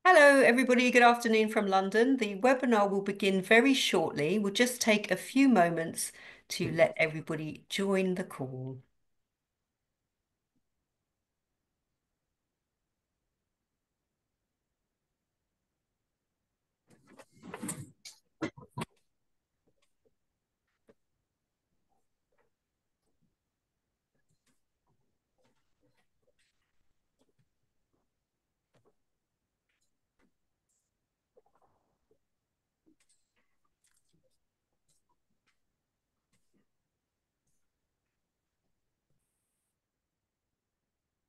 Hello, everybody. Good afternoon from London. The webinar will begin very shortly. We'll just take a few moments to let everybody join the call.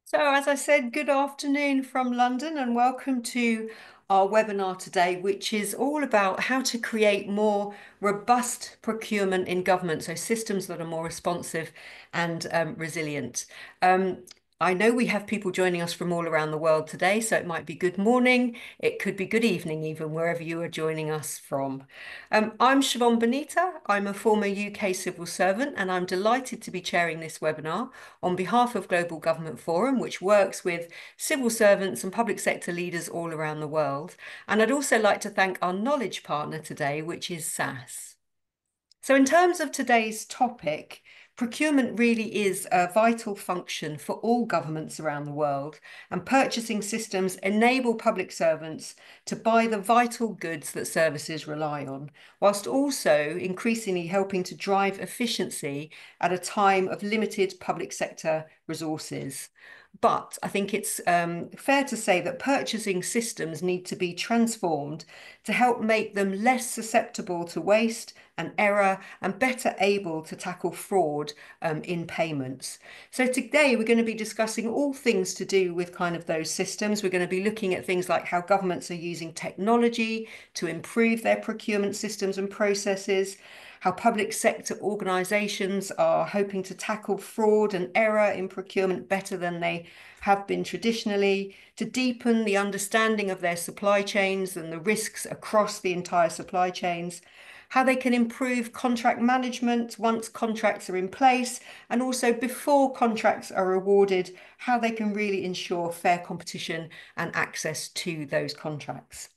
So, as I said, good afternoon from London and welcome to our webinar today, which is all about how to create more robust procurement in government, so systems that are more responsive and resilient. I know we have people joining us from all around the world today, so it might be good morning, it could be good evening, even wherever you are joining us from. I'm Siobhan Bonita. I'm a former UK civil servant, and I'm delighted to be chairing this webinar on behalf of Global Government Forum, which works with civil servants and public sector leaders all around the world. And I'd also like to thank our knowledge partner today, which is SAS. So, in terms of today's topic, procurement really is a vital function for all governments around the world, and purchasing systems enable public servants to buy the vital goods that services rely on, whilst also increasingly helping to drive efficiency at a time of limited public sector resources. But I think it's fair to say that purchasing systems need to be transformed to help make them less susceptible to waste and error and better able to tackle fraud in payments. So today we're going to be discussing all things to do with kind of those systems. We're going to be looking at things like how governments are using technology to improve their procurement systems and processes, how public sector organisations are hoping to tackle fraud and error in procurement better than they have been traditionally, to deepen the understanding of their supply chains and the risks across the entire supply chains, how they can improve contract management once contracts are in place, and also before contracts are awarded, how they can really ensure fair competition and access to those contracts.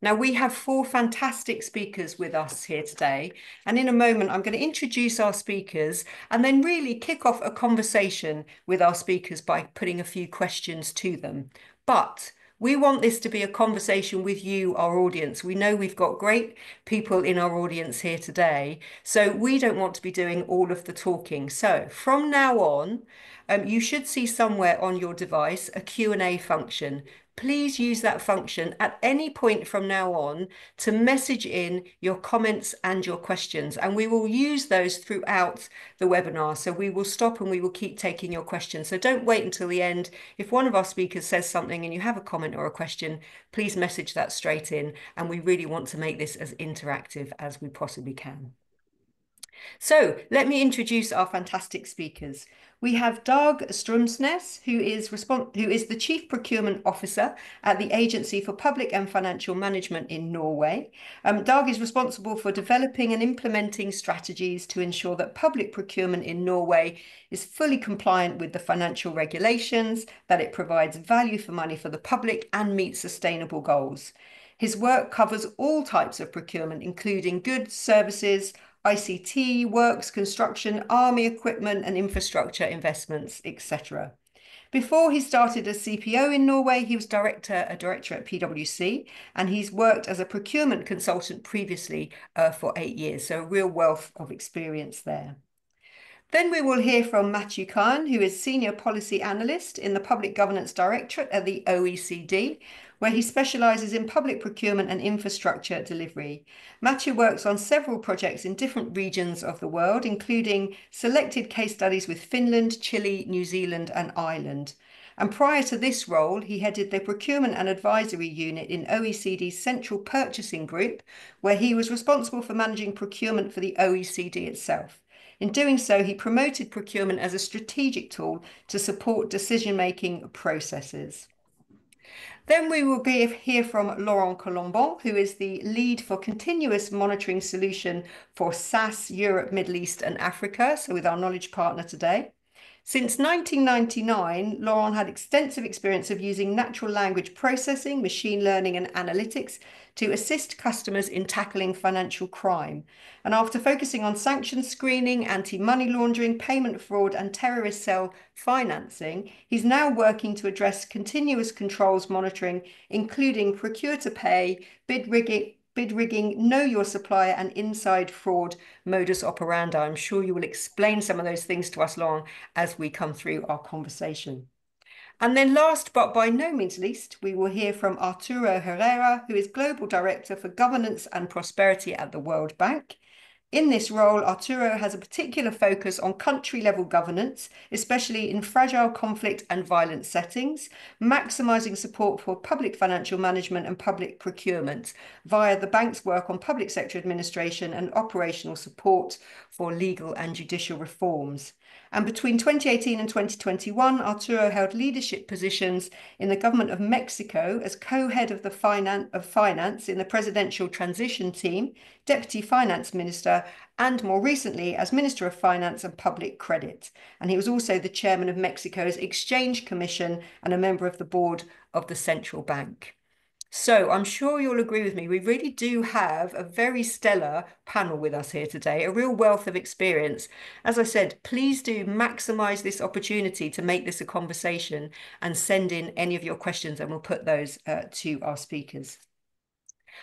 Now, we have four fantastic speakers with us here today. And in a moment, I'm going to introduce our speakers and then really kick off a conversation with our speakers by putting a few questions to them. But we want this to be a conversation with you, our audience. We know we've got great people in our audience here today, so we don't want to be doing all of the talking. So from now on, you should see somewhere on your device a Q&A function. Please use that function at any point from now on to message in your comments and your questions, and we will use those throughout the webinar. So we will stop and we will keep taking your questions. So don't wait until the end. If one of our speakers says something and you have a comment or a question, please message that straight in, and we really want to make this as interactive as we possibly can. So let me introduce our fantastic speakers. We have Dag Strømsnes, who is the Chief Procurement Officer at the Agency for Public and Financial Management in Norway. Dag is responsible for developing and implementing strategies to ensure that public procurement in Norway is fully compliant with the financial regulations, that it provides value for money for the public and meets sustainable goals. His work covers all types of procurement, including goods, services, ICT, works, construction, army equipment and infrastructure investments, etc. Before he started as CPO in Norway, he was a director at PwC, and he's worked as a procurement consultant previously for 8 years, so a real wealth of experience there. Then we will hear from Matthew Kahn, who is Senior Policy Analyst in the Public Governance Directorate at the OECD, where he specialises in public procurement and infrastructure delivery. Matthew works on several projects in different regions of the world, including selected case studies with Finland, Chile, New Zealand and Ireland. And prior to this role, he headed the Procurement and Advisory Unit in OECD's Central Purchasing Group, where he was responsible for managing procurement for the OECD itself. In doing so, he promoted procurement as a strategic tool to support decision-making processes. Then we will hear from Laurent Colombon, who is the lead for continuous monitoring solution for SAS, Europe, Middle East and Africa, so with our knowledge partner today. Since 1999, Laurent had extensive experience of using natural language processing, machine learning, and analytics to assist customers in tackling financial crime. And after focusing on sanctions screening, anti-money laundering, payment fraud, and terrorist cell financing, he's now working to address continuous controls monitoring, including procure to pay, bid rigging, know your supplier, and inside fraud modus operandi. I'm sure you will explain some of those things to us, Laurent, as we come through our conversation. And then last but by no means least, we will hear from Arturo Herrera, who is Global Director for Governance and Prosperity at the World Bank. In this role, Arturo has a particular focus on country-level governance, especially in fragile conflict and violent settings, maximising support for public financial management and public procurement via the bank's work on public sector administration and operational support for legal and judicial reforms. And between 2018 and 2021, Arturo held leadership positions in the government of Mexico as co-head of finance in the presidential transition team, deputy finance minister, and more recently as Minister of Finance and Public Credit. And he was also the chairman of Mexico's Exchange Commission and a member of the board of the central bank. So I'm sure you'll agree with me. We really do have a very stellar panel with us here today, a real wealth of experience. As I said, please do maximize this opportunity to make this a conversation and send in any of your questions and we'll put those to our speakers.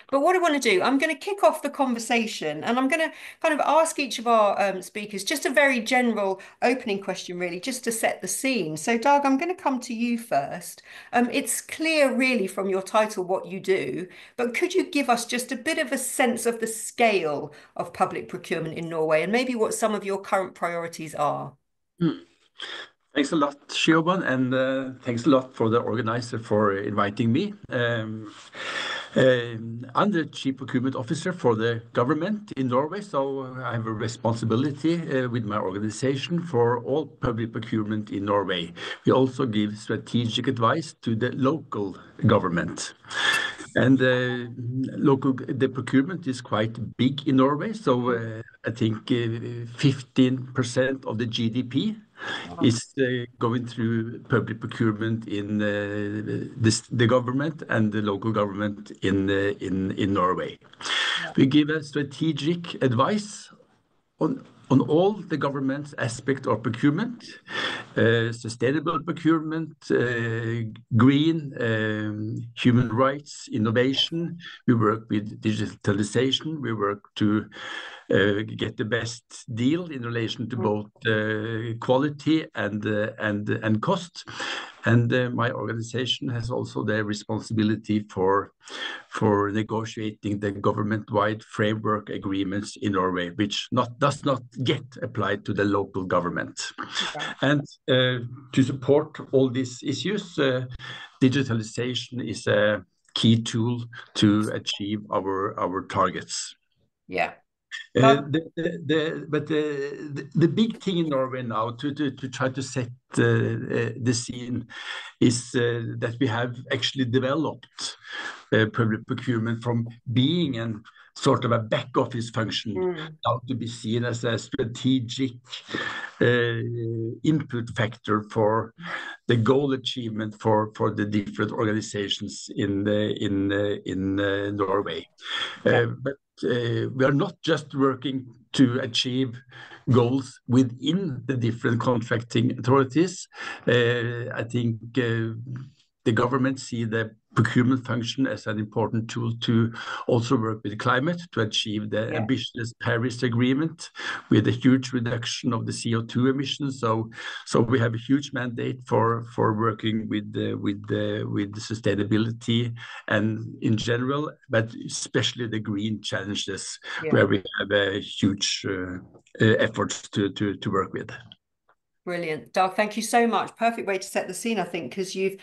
But what I want to do, I'm going to kick off the conversation and I'm going to kind of ask each of our speakers just a very general opening question, really, just to set the scene. So, Doug, I'm going to come to you first. It's clear, really, from your title what you do, but could you give us just a bit of a sense of the scale of public procurement in Norway and maybe what some of your current priorities are? Thanks a lot, Siobhan, and thanks a lot for the organizer for inviting me. I'm the Chief Procurement Officer for the government in Norway, so I have a responsibility with my organization for all public procurement in Norway. We also give strategic advice to the local government. And the procurement is quite big in Norway, so I think 15% of the GDP is going through public procurement in the government and the local government in Norway. We give a strategic advice on all the government's aspect of procurement, sustainable procurement, green, human rights, innovation. We work with digitalization. We work to get the best deal in relation to both quality and cost. And my organization has also the responsibility for negotiating the government-wide framework agreements in Norway, which does not get applied to the local government. Okay. And to support all these issues, digitalization is a key tool to achieve our targets. Yeah. But the big thing in Norway now to try to set the scene is that we have actually developed public procurement from being an sort of a back office function now to be seen as a strategic input factor for the goal achievement for the different organizations in Norway. But we are not just working to achieve goals within the different contracting authorities. I think the government see the procurement function as an important tool to also work with climate to achieve the ambitious Paris Agreement with a huge reduction of the CO2 emissions. So we have a huge mandate for working with sustainability and in general, but especially the green challenges where we have a huge efforts to work with. Brilliant. Doug, thank you so much. Perfect way to set the scene, I think, because you've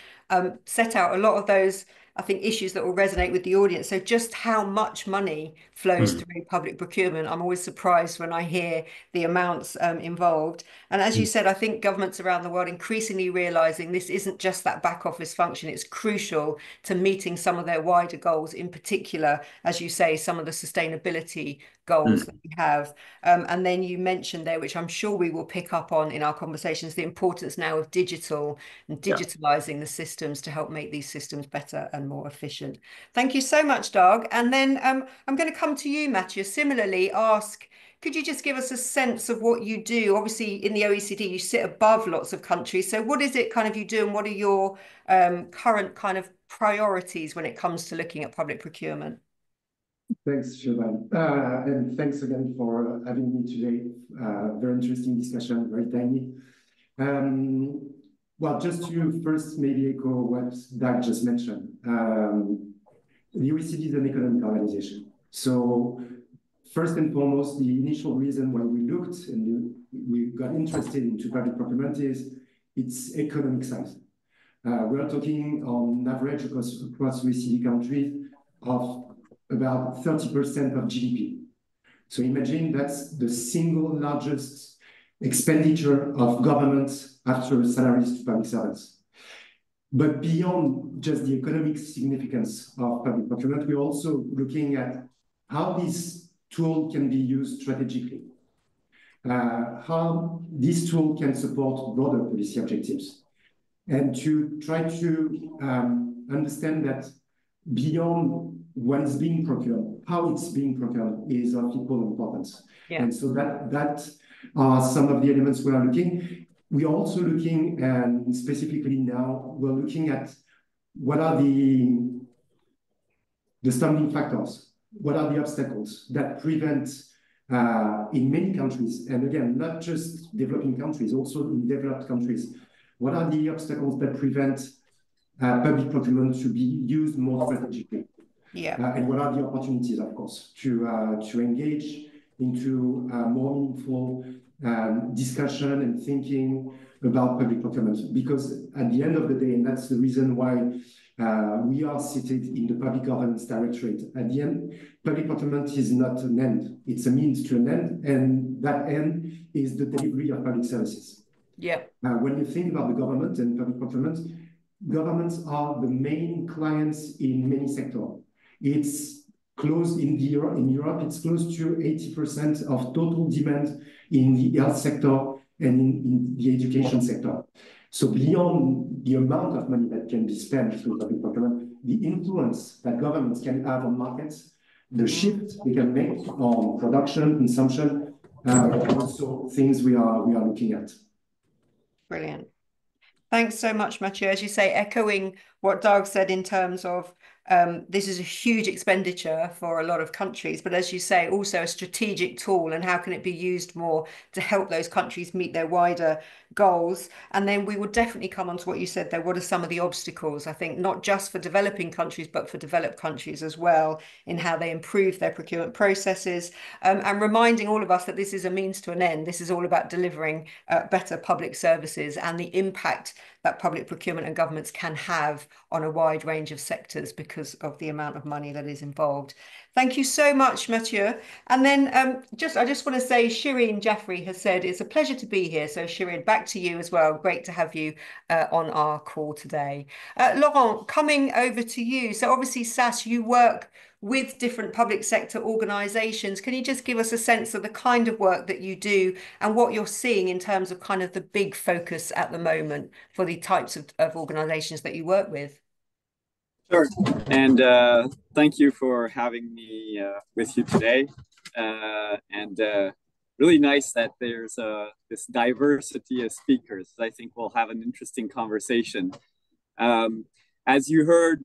set out a lot of those, I think, issues that will resonate with the audience. So just how much money flows through public procurement. I'm always surprised when I hear the amounts involved. And as you said, I think governments around the world increasingly realizing this isn't just that back office function. It's crucial to meeting some of their wider goals, in particular, as you say, some of the sustainability goals that Mm. we have. And then you mentioned there, which I'm sure we will pick up on in our conversations, the importance now of digital and Yeah. digitalizing the systems to help make these systems better and more efficient. Thank you so much, Doug. And then I'm going to come to you, Matthew. Similarly, ask, could you just give us a sense of what you do? Obviously, in the OECD, you sit above lots of countries. So what is it kind of you do, and what are your current kind of priorities when it comes to looking at public procurement? Thanks, Siobhan. And thanks again for having me today. Very interesting discussion, very timely. Well, just to first maybe echo what Doug just mentioned. The OECD is an economic organization. So first and foremost, the initial reason why we looked and we got interested into public procurement is its economic size. We're talking on average across OECD countries of about 30% of GDP. So imagine that's the single largest expenditure of government after salaries to public servants. But beyond just the economic significance of public procurement, we're also looking at how this tool can be used strategically, how this tool can support broader policy objectives, and to try to understand that beyond what is being procured, how it's being procured is of equal importance. Yeah. And so that are some of the elements we are looking. We are also looking, and specifically now, we're looking at what are the stumbling factors, what are the obstacles that prevent in many countries, and again, not just developing countries, also in developed countries, what are the obstacles that prevent public procurement to be used more strategically? Yeah. And what are the opportunities, of course, to engage into more meaningful discussion and thinking about public procurement? Because at the end of the day, and that's the reason why we are seated in the Public Governance Directorate, at the end, public procurement is not an end, it's a means to an end, and that end is the delivery of public services. Yeah. When you think about the government and public procurement, governments are the main clients in many sectors. It's close in Europe, it's close to 80% of total demand in the health sector and in the education sector. So beyond the amount of money that can be spent through public procurement, the influence that governments can have on markets, the shift they can make on production, consumption, are also things we are looking at. Brilliant. Thanks so much, Mathieu. As you say, echoing what Doug said in terms of this is a huge expenditure for a lot of countries, but as you say, also a strategic tool, and how can it be used more to help those countries meet their wider goals? And then we will definitely come on to what you said there. What are some of the obstacles, I think, not just for developing countries, but for developed countries as well, in how they improve their procurement processes, and reminding all of us that this is a means to an end. This is all about delivering better public services and the impact that public procurement and governments can have on a wide range of sectors because of the amount of money that is involved. Thank you so much, Mathieu. And then I just want to say, Shireen Jaffrey has said, it's a pleasure to be here. So Shireen, back to you as well. Great to have you on our call today. Laurent, coming over to you. So obviously, SAS, you work with different public sector organizations. Can you just give us a sense of the kind of work that you do and what you're seeing in terms of kind of the big focus at the moment for the types of organizations that you work with? Sure. And thank you for having me with you today. And really nice that there's this diversity of speakers. I think we'll have an interesting conversation. As you heard,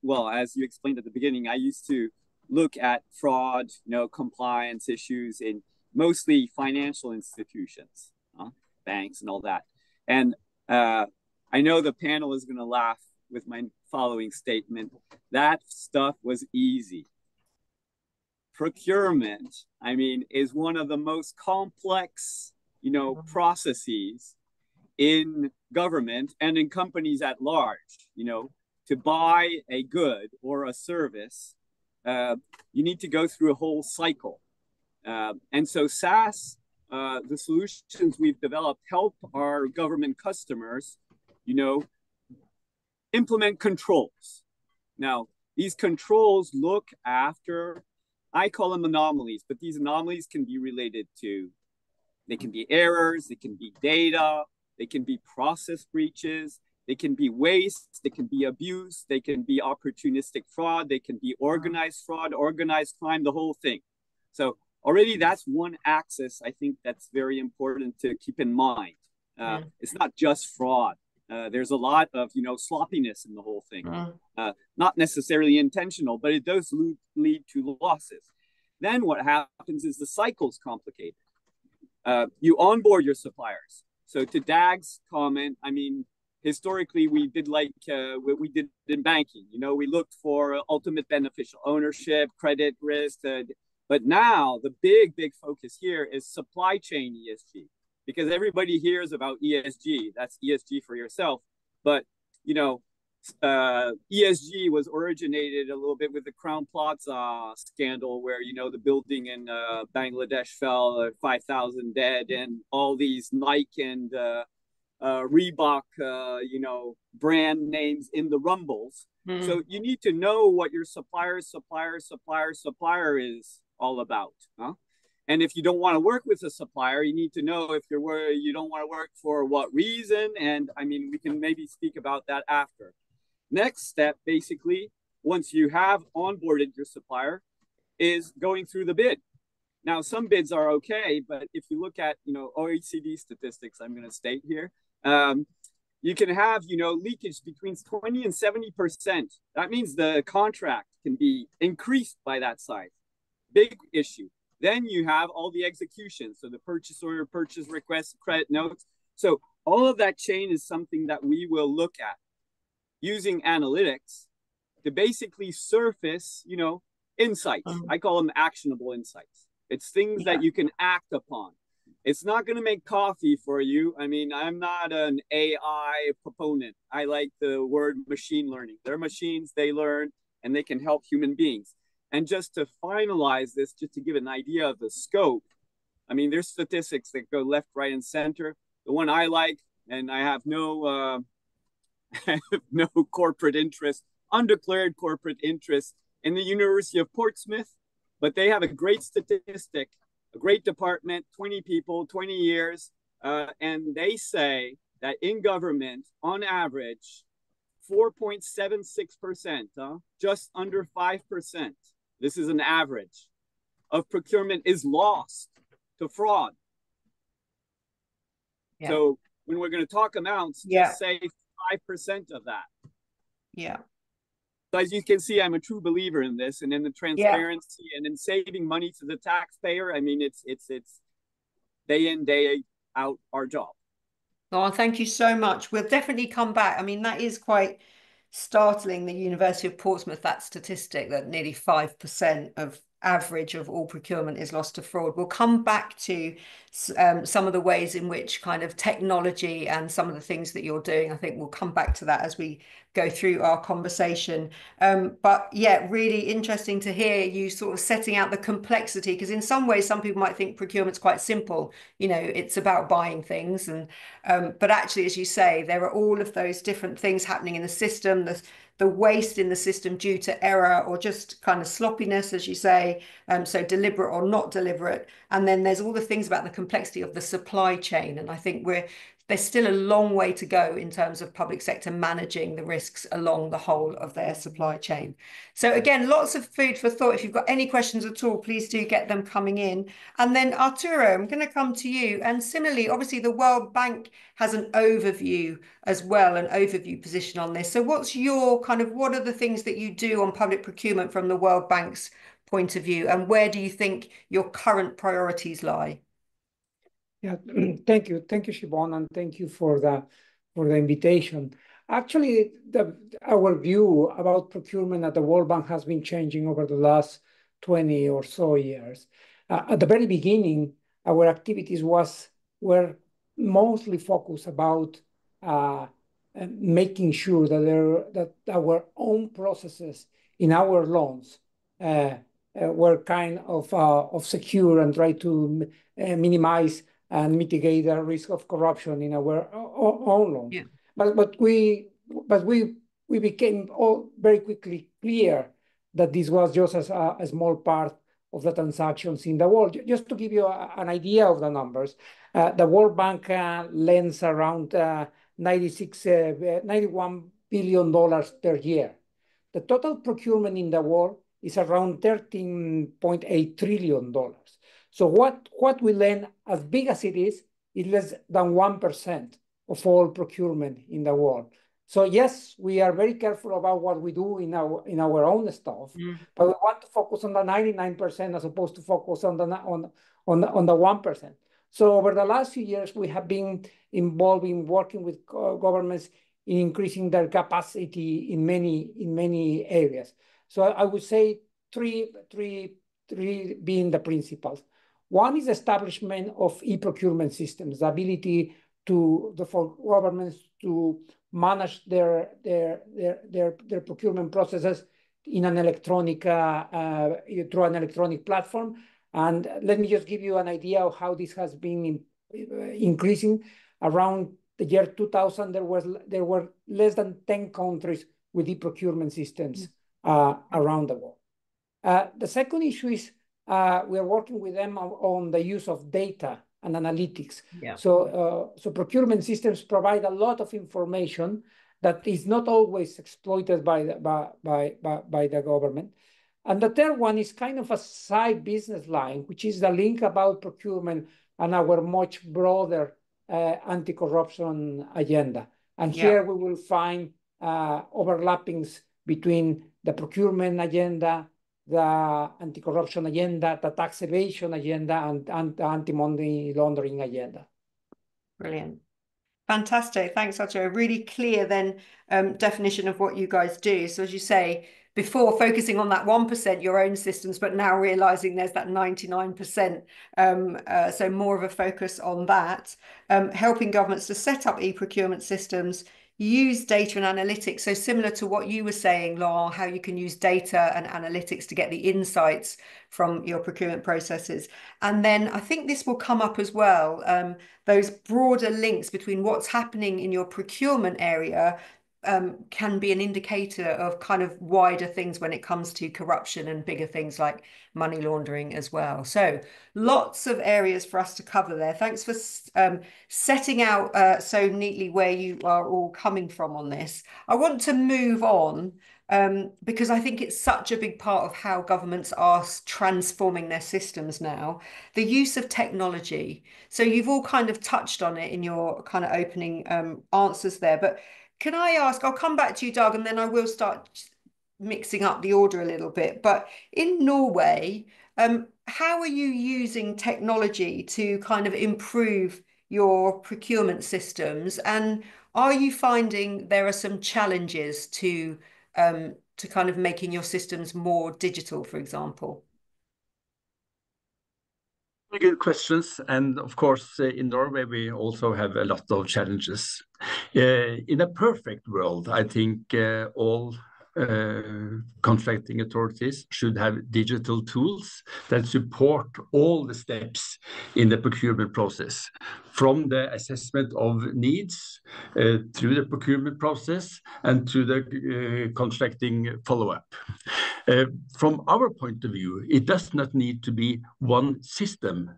well, as you explained at the beginning, I used to look at fraud, compliance issues in mostly financial institutions, banks and all that. And I know the panel is going to laugh with my following statement. That stuff was easy. Procurement, I mean, is one of the most complex, processes in government and in companies at large. To buy a good or a service, you need to go through a whole cycle. And so SAS, the solutions we've developed help our government customers, implement controls. Now, these controls look after I call them anomalies, but these anomalies can be related to, they can be errors, they can be data, they can be process breaches, they can be waste, they can be abuse, they can be opportunistic fraud, they can be organized fraud, organized crime, the whole thing. So already that's one axis I think that's very important to keep in mind. It's not just fraud. There's a lot of sloppiness in the whole thing. Not necessarily intentional, but it does lead to losses. Then what happens is the cycle's complicated. You onboard your suppliers. So to Dag's comment, I mean, historically we did like what we did in banking. We looked for ultimate beneficial ownership, credit risk. But now the big focus here is supply chain ESG, because everybody hears about ESG. That's ESG for yourself. But ESG was originated a little bit with the Crown Plaza scandal, where the building in Bangladesh fell, 5,000 dead, and all these Nike and Reebok, brand names in the rumbles. So you need to know what your supplier is all about, huh? And if you don't want to work with a supplier, you need to know if you don't want to work for what reason. And I mean, we can maybe speak about that after. Next step, basically, once you have onboarded your supplier, is going through the bid. Now, some bids are okay, but if you look at OECD statistics, I'm going to state here, you can have leakage between 20 and 70%. That means the contract can be increased by that size. Big issue. Then you have all the execution, so the purchase order, purchase request, credit notes. So all of that chain is something that we will look at using analytics to basically surface, insights. I call them actionable insights. It's things that you can act upon. It's not going to make coffee for you. I mean, I'm not an AI proponent. I like the word machine learning. They're machines, they learn, and they can help human beings. And just to finalize this, just to give an idea of the scope, I mean, there's statistics that go left, right, and center. The one I like, and I have no corporate interest, undeclared corporate interest in the University of Portsmouth, but they have a great statistic, a great department, 20 people, 20 years, and they say that in government, on average, 4.76%, just under 5%. This is an average of procurement is lost to fraud. Yeah. So when we're going to talk amounts, just say 5% of that. Yeah. So as you can see, I'm a true believer in this, and in the transparency and in saving money to the taxpayer. I mean, it's day in, day out our job. Oh, thank you so much. We'll definitely come back. I mean, that is quite startling, the University of Portsmouth, that statistic that nearly 5% of average of all procurement is lost to fraud. We'll come back to some of the ways in which kind of technology and some of the things that you're doing. I think we'll come back to that as we go through our conversation. But yeah, really interesting to hear you sort of setting out the complexity, because in some ways, some people might think procurement's quite simple. It's about buying things. But actually, as you say, there are all of those different things happening in the system, the waste in the system due to error or just kind of sloppiness, as you say, so deliberate or not deliberate. And then there's all the things about the complexity of the supply chain. And I think there's still a long way to go in terms of public sector managing the risks along the whole of their supply chain. So again, lots of food for thought. If you've got any questions at all, please do get them coming in. And then Arturo, I'm going to come to you. And similarly, obviously the World Bank has an overview as well, an overview position on this. So what are the things that you do on public procurement from the World Bank's point of view, and where do you think your current priorities lie? Yeah, thank you, Siobhan, and thank you for the invitation. Actually, our view about procurement at the World Bank has been changing over the last 20 or so years. At the very beginning, our activities were mostly focused about making sure that our own processes in our loans were kind of secure and try to minimize and mitigate the risk of corruption in our own loans. Yeah. But we became all very quickly clear that this was just a small part of the transactions in the world. Just to give you an idea of the numbers, the World Bank lends around $91 billion per year. The total procurement in the world is around $13.8 trillion. So what we lend, as big as it is less than 1% of all procurement in the world. So yes, we are very careful about what we do in our own stuff, but we want to focus on the 99% as opposed to focus on the 1%. So over the last few years, we have been involved in working with governments in increasing their capacity in many areas. So I would say three being the principles. One is establishment of e-procurement systems, the ability for governments to manage their procurement processes in an electronic through an electronic platform. And let me just give you an idea of how this has been increasing. Around the year 2000, there were less than 10 countries with e-procurement systems around the world. The second issue is we are working with them on the use of data and analytics. Yeah. So procurement systems provide a lot of information that is not always exploited by the government. And the third one is kind of a side business line, which is the link about procurement and our much broader anti-corruption agenda. And here we will find overlappings between the procurement agenda, the anti-corruption agenda, the tax evasion agenda, and the anti-money laundering agenda. Brilliant. Fantastic. Thanks, Arturo. Really clear then definition of what you guys do. So as you say, before focusing on that 1%, your own systems, but now realizing there's that 99%. So more of a focus on that, helping governments to set up e-procurement systems, use data and analytics. So similar to what you were saying, Laurent, how you can use data and analytics to get the insights from your procurement processes. And then I think this will come up as well, those broader links between what's happening in your procurement area can be an indicator of kind of wider things when it comes to corruption and bigger things like money laundering as well. So lots of areas for us to cover there. Thanks for setting out so neatly where you are all coming from on this. I want to move on because I think it's such a big part of how governments are transforming their systems now. The use of technology. So you've all kind of touched on it in your kind of opening answers there, but can I ask, I'll come back to you, Doug, and then I will start mixing up the order a little bit. But in Norway, how are you using technology to kind of improve your procurement systems? And are you finding there are some challenges to kind of making your systems more digital, for example? Good questions. And of course, in Norway, we also have a lot of challenges. In a perfect world, I think all contracting authorities should have digital tools that support all the steps in the procurement process, from the assessment of needs through the procurement process and to the contracting follow-up. From our point of view, it does not need to be one system,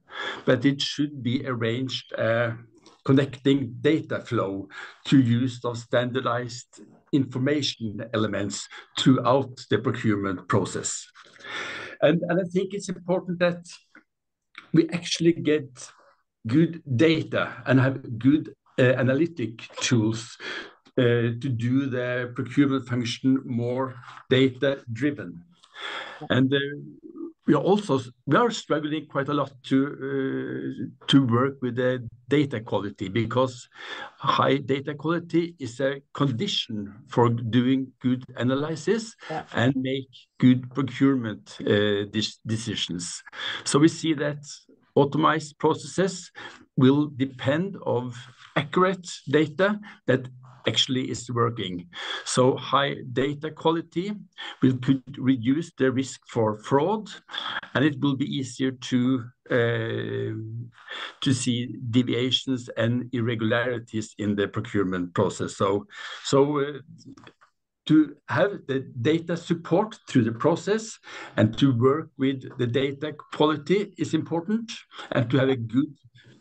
but it should be arranged connecting data flow to use of standardized information elements throughout the procurement process. And I think it's important that we actually get good data and have good analytic tools to do the procurement function more data-driven. And we are struggling quite a lot to work with the data quality, because high data quality is a condition for doing good analysis and make good procurement decisions. So we see that optimized processes will depend on accurate data that actually is working. So high data quality could reduce the risk for fraud, and it will be easier to see deviations and irregularities in the procurement process. So to have the data support through the process and to work with the data quality is important, and to have a good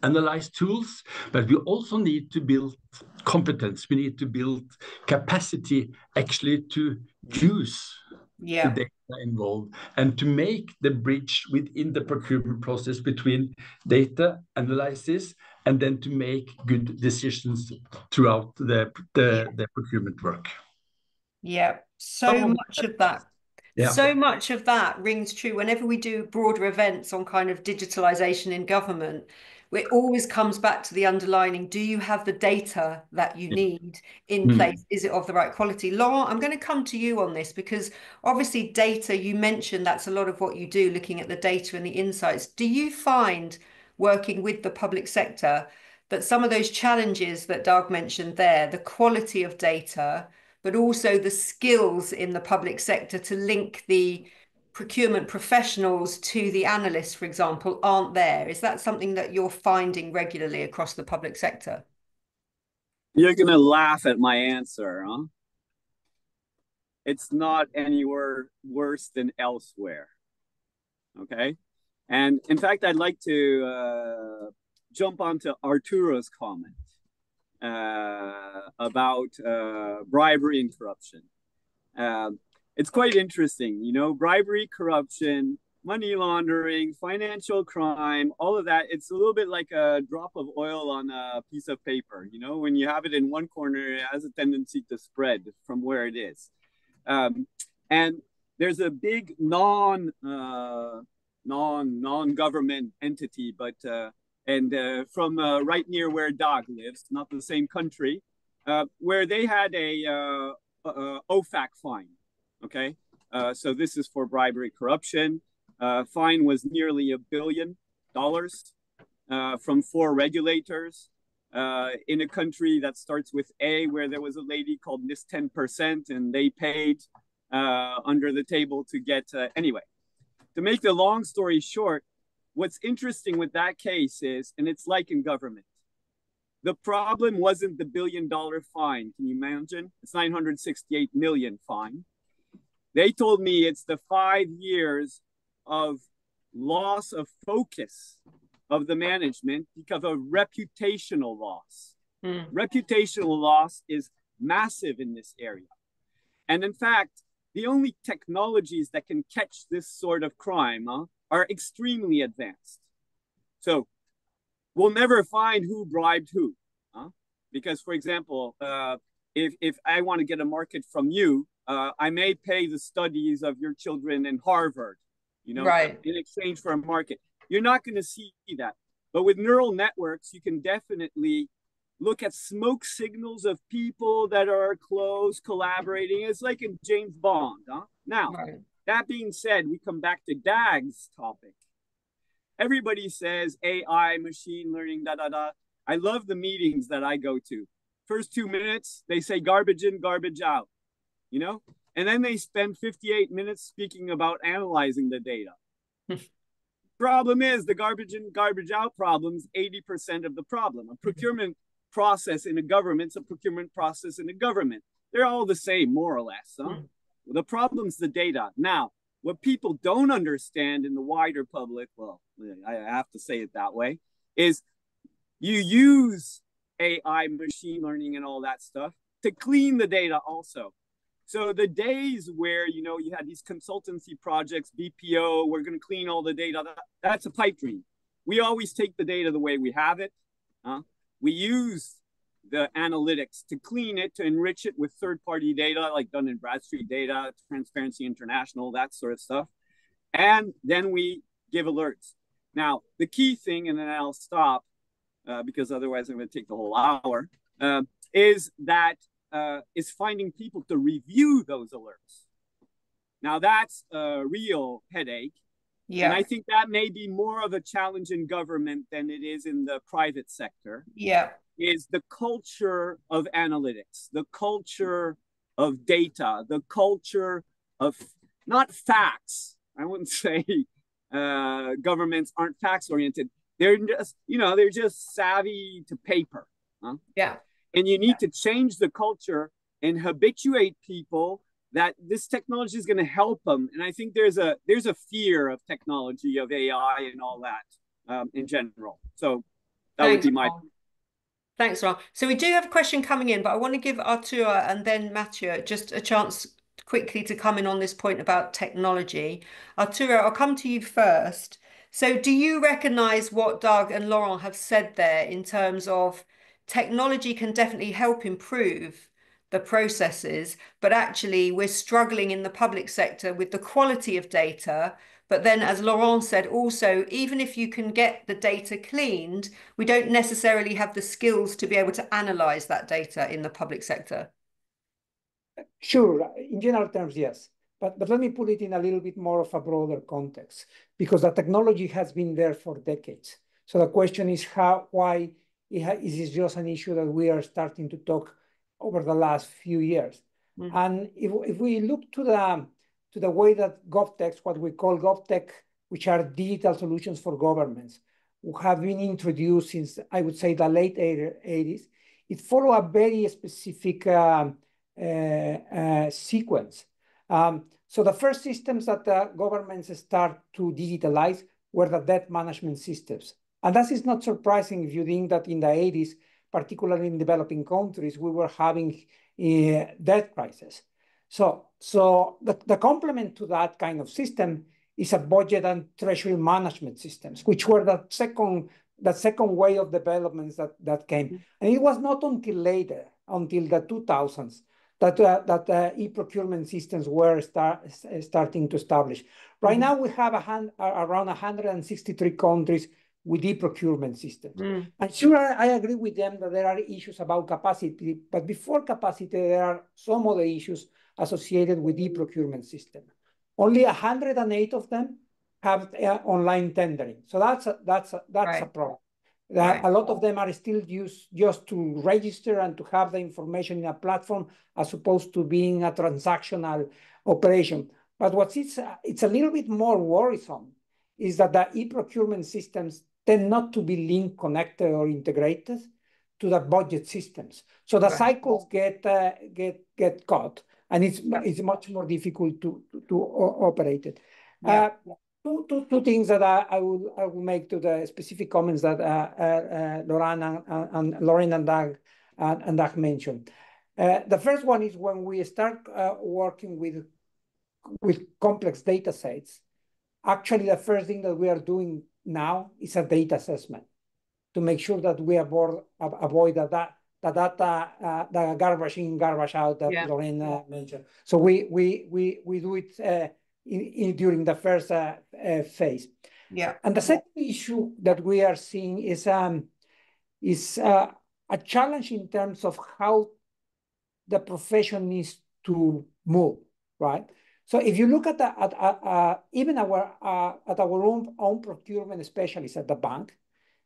analyze tools. But we also need to build competence. We need to build capacity actually to use the data involved and to make the bridge within the procurement process between data analysis and then to make good decisions throughout the procurement work. Yeah, so much of that. Yeah. So much of that rings true whenever we do broader events on kind of digitalization in government. It always comes back to the underlining, do you have the data that you need in place? Is it of the right quality? Laurent, I'm going to come to you on this because obviously data, you mentioned that's a lot of what you do, looking at the data and the insights. Do you find working with the public sector that some of those challenges that Doug mentioned there, the quality of data, but also the skills in the public sector to link the procurement professionals to the analysts, for example, aren't there? Is that something that you're finding regularly across the public sector? You're going to laugh at my answer, huh? It's not anywhere worse than elsewhere. Okay. And in fact, I'd like to jump onto Arturo's comment about bribery and corruption. It's quite interesting, you know, bribery, corruption, money laundering, financial crime, all of that. It's a little bit like a drop of oil on a piece of paper. You know, when you have it in one corner, it has a tendency to spread from where it is. And there's a big non-government entity, but from right near where Dag lives, not the same country, where they had a OFAC fine. Okay, so this is for bribery, corruption. Fine was nearly $1 billion from 4 regulators in a country that starts with A, where there was a lady called Miss 10%, and they paid under the table to get anyway. To make the long story short, what's interesting with that case is, and it's like in government, the problem wasn't the $1 billion fine. Can you imagine? It's 968 million fine. They told me it's the 5 years of loss of focus of the management because of reputational loss. Reputational loss is massive in this area. And in fact, the only technologies that can catch this sort of crime are extremely advanced. So we'll never find who bribed who. Because, for example, if I want to get a market from you, I may pay the studies of your children in Harvard, you know, right, in exchange for a market. You're not going to see that. But with neural networks, you can definitely look at smoke signals of people that are close, collaborating. It's like in James Bond. Now, right. That being said, we come back to Dag's topic. Everybody says AI, machine learning, da, da, da. I love the meetings that I go to. First 2 minutes, they say garbage in, garbage out, you know? And then they spend 58 minutes speaking about analyzing the data. Problem is the garbage in, garbage out problem's 80% of the problem. A procurement process in a government's a procurement process in a government. They're all the same, more or less. The problem's the data. Now, what people don't understand in the wider public, well, I have to say it that way, is you use AI, machine learning, and all that stuff to clean the data also. So the days where, you know, you had these consultancy projects, BPO, we're going to clean all the data, that's a pipe dream. We always take the data the way we have it. We use the analytics to clean it, to enrich it with third-party data, like done in Bradstreet Data, Transparency International, that sort of stuff. And then we give alerts. Now, the key thing, and then I'll stop, because otherwise I'm going to take the whole hour, is finding people to review those alerts. Now, that's a real headache. Yeah. And I think that may be more of a challenge in government than it is in the private sector. Yeah. Is the culture of analytics, the culture of data, the culture of not facts. I wouldn't say governments aren't facts oriented. They're just, you know, they're just savvy to paper. Yeah. And you need to change the culture and habituate people that this technology is going to help them. And I think there's a fear of technology, of AI, and all that in general. So that would Thanks, be my. Ron. Thanks, Ron. So we do have a question coming in, but I want to give Arturo and then Mathieu just a chance quickly to come in on this point about technology. Arturo, I'll come to you first. So do you recognize what Doug and Laurent have said there in terms of technology can definitely help improve the processes, but actually we're struggling in the public sector with the quality of data. But then, as Laurent said, also, even if you can get the data cleaned, we don't necessarily have the skills to be able to analyze that data in the public sector. Sure, in general terms, yes. But let me put it in a little bit more of a broader context, because the technology has been there for decades. So the question is why is this just an issue that we are starting to talk over the last few years? And if we look to the way that GovTech, what we call GovTech, which are digital solutions for governments, have been introduced since, I would say, the late 80s, it follow a very specific sequence. So the first systems that the governments start to digitalize were the debt management systems. And that is not surprising if you think that in the 80s, particularly in developing countries, we were having debt crisis. So the complement to that kind of system is a budget and treasury management systems, which were the second way of developments that came. And it was not until later, until the 2000s, that e-procurement systems were starting to establish. Right now, we have around 163 countries with e-procurement systems. And sure, I agree with them that there are issues about capacity, but before capacity, there are some other issues associated with e-procurement system. Only 108 of them have online tendering. So that's a problem. A lot of them are still used just to register and to have the information in a platform as opposed to being a transactional operation. But it's a little bit more worrisome is that the e-procurement systems tend not to be linked, connected, or integrated to the budget systems. So the cycles get caught, and it's much more difficult to operate it. Two things that I will make to the specific comments that Lauren and Doug mentioned. The first one is when we start working with complex data sets, actually the first thing that we are doing now is a data assessment to make sure that we avoid the garbage in, garbage out that Lorena mentioned. So we do it during the first phase. And the second issue that we are seeing is a challenge in terms of how the profession needs to move, right? So if you look at even our own procurement specialists at the bank,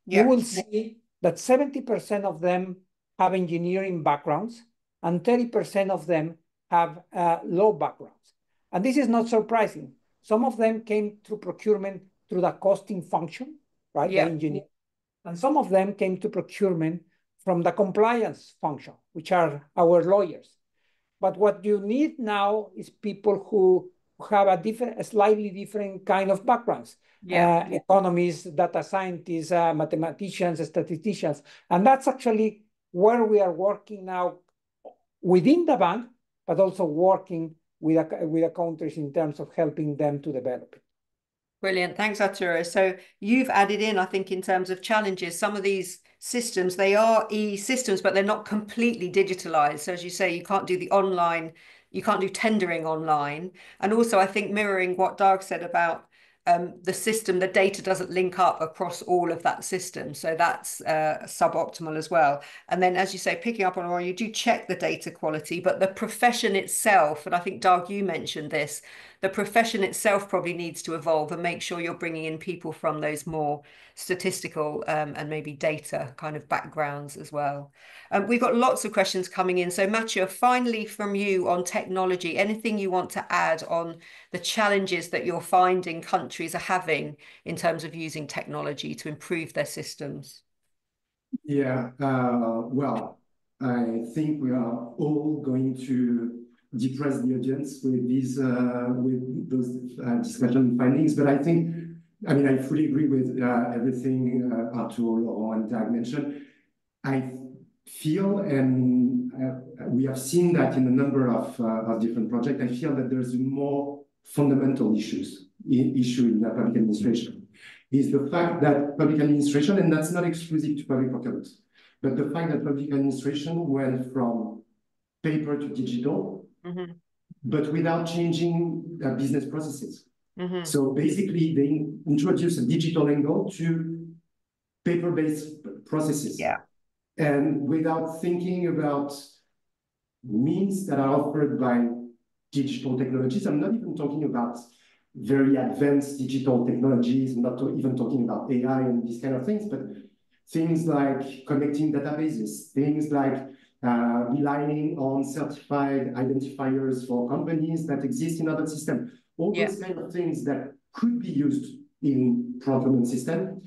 you will see that 70% of them have engineering backgrounds and 30% of them have law backgrounds. And this is not surprising. Some of them came through procurement through the costing function, right? The engineer. And some of them came to procurement from the compliance function, which are our lawyers. But what you need now is people who have a slightly different kind of backgrounds. Economists, data scientists, mathematicians, statisticians. And that's actually where we are working now within the bank, but also working with the countries in terms of helping them to develop it. Brilliant. Thanks, Arturo. So you've added in, I think, in terms of challenges, some of these systems, they are e-systems, but they're not completely digitalized. So as you say, you can't do the online, you can't do tendering online. And also, I think mirroring what Doug said about the system, the data doesn't link up across all of that system. So that's suboptimal as well. And then, as you say, picking up on, you do check the data quality, but the profession itself, and I think, Doug, you mentioned this, the profession itself probably needs to evolve and make sure you're bringing in people from those more statistical and maybe data kind of backgrounds as well. We've got lots of questions coming in. So Mathieu, finally from you on technology, anything you want to add on the challenges that you're finding countries are having in terms of using technology to improve their systems? Yeah, well, I think we are all going to depress the audience with these with those discussion findings. But I think, I mean, I fully agree with everything Arthur, Laurent, and Dag mentioned. I feel, and we have seen that in a number of different projects, I feel that there's more fundamental issue in the public administration. Is the fact that public administration, and that's not exclusive to public procurement, but the fact that public administration went from paper to digital, but without changing business processes. So basically, they introduce a digital angle to paper-based processes. Yeah. And without thinking about means that are offered by digital technologies. I'm not even talking about very advanced digital technologies. I'm not even talking about AI and these kind of things, but things like connecting databases, things like relying on certified identifiers for companies that exist in other systems. All those kind of things that could be used in procurement system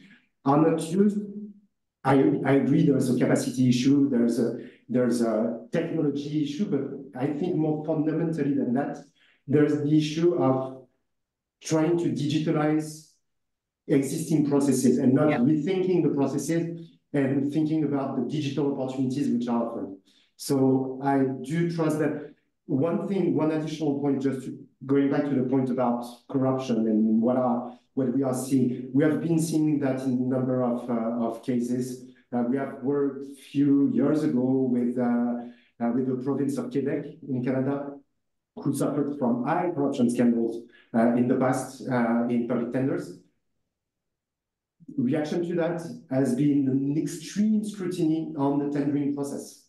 are not used. I agree there's a capacity issue, there's a technology issue, but I think more fundamentally than that, there's the issue of trying to digitalize existing processes and not rethinking the processes and thinking about the digital opportunities which are offered. So I do trust that one additional point, just going back to the point about corruption and what we are seeing. We have been seeing that in a number of cases. We have worked a few years ago with the province of Quebec in Canada, who suffered from high corruption scandals in the past in public tenders. Reaction to that has been an extreme scrutiny on the tendering process.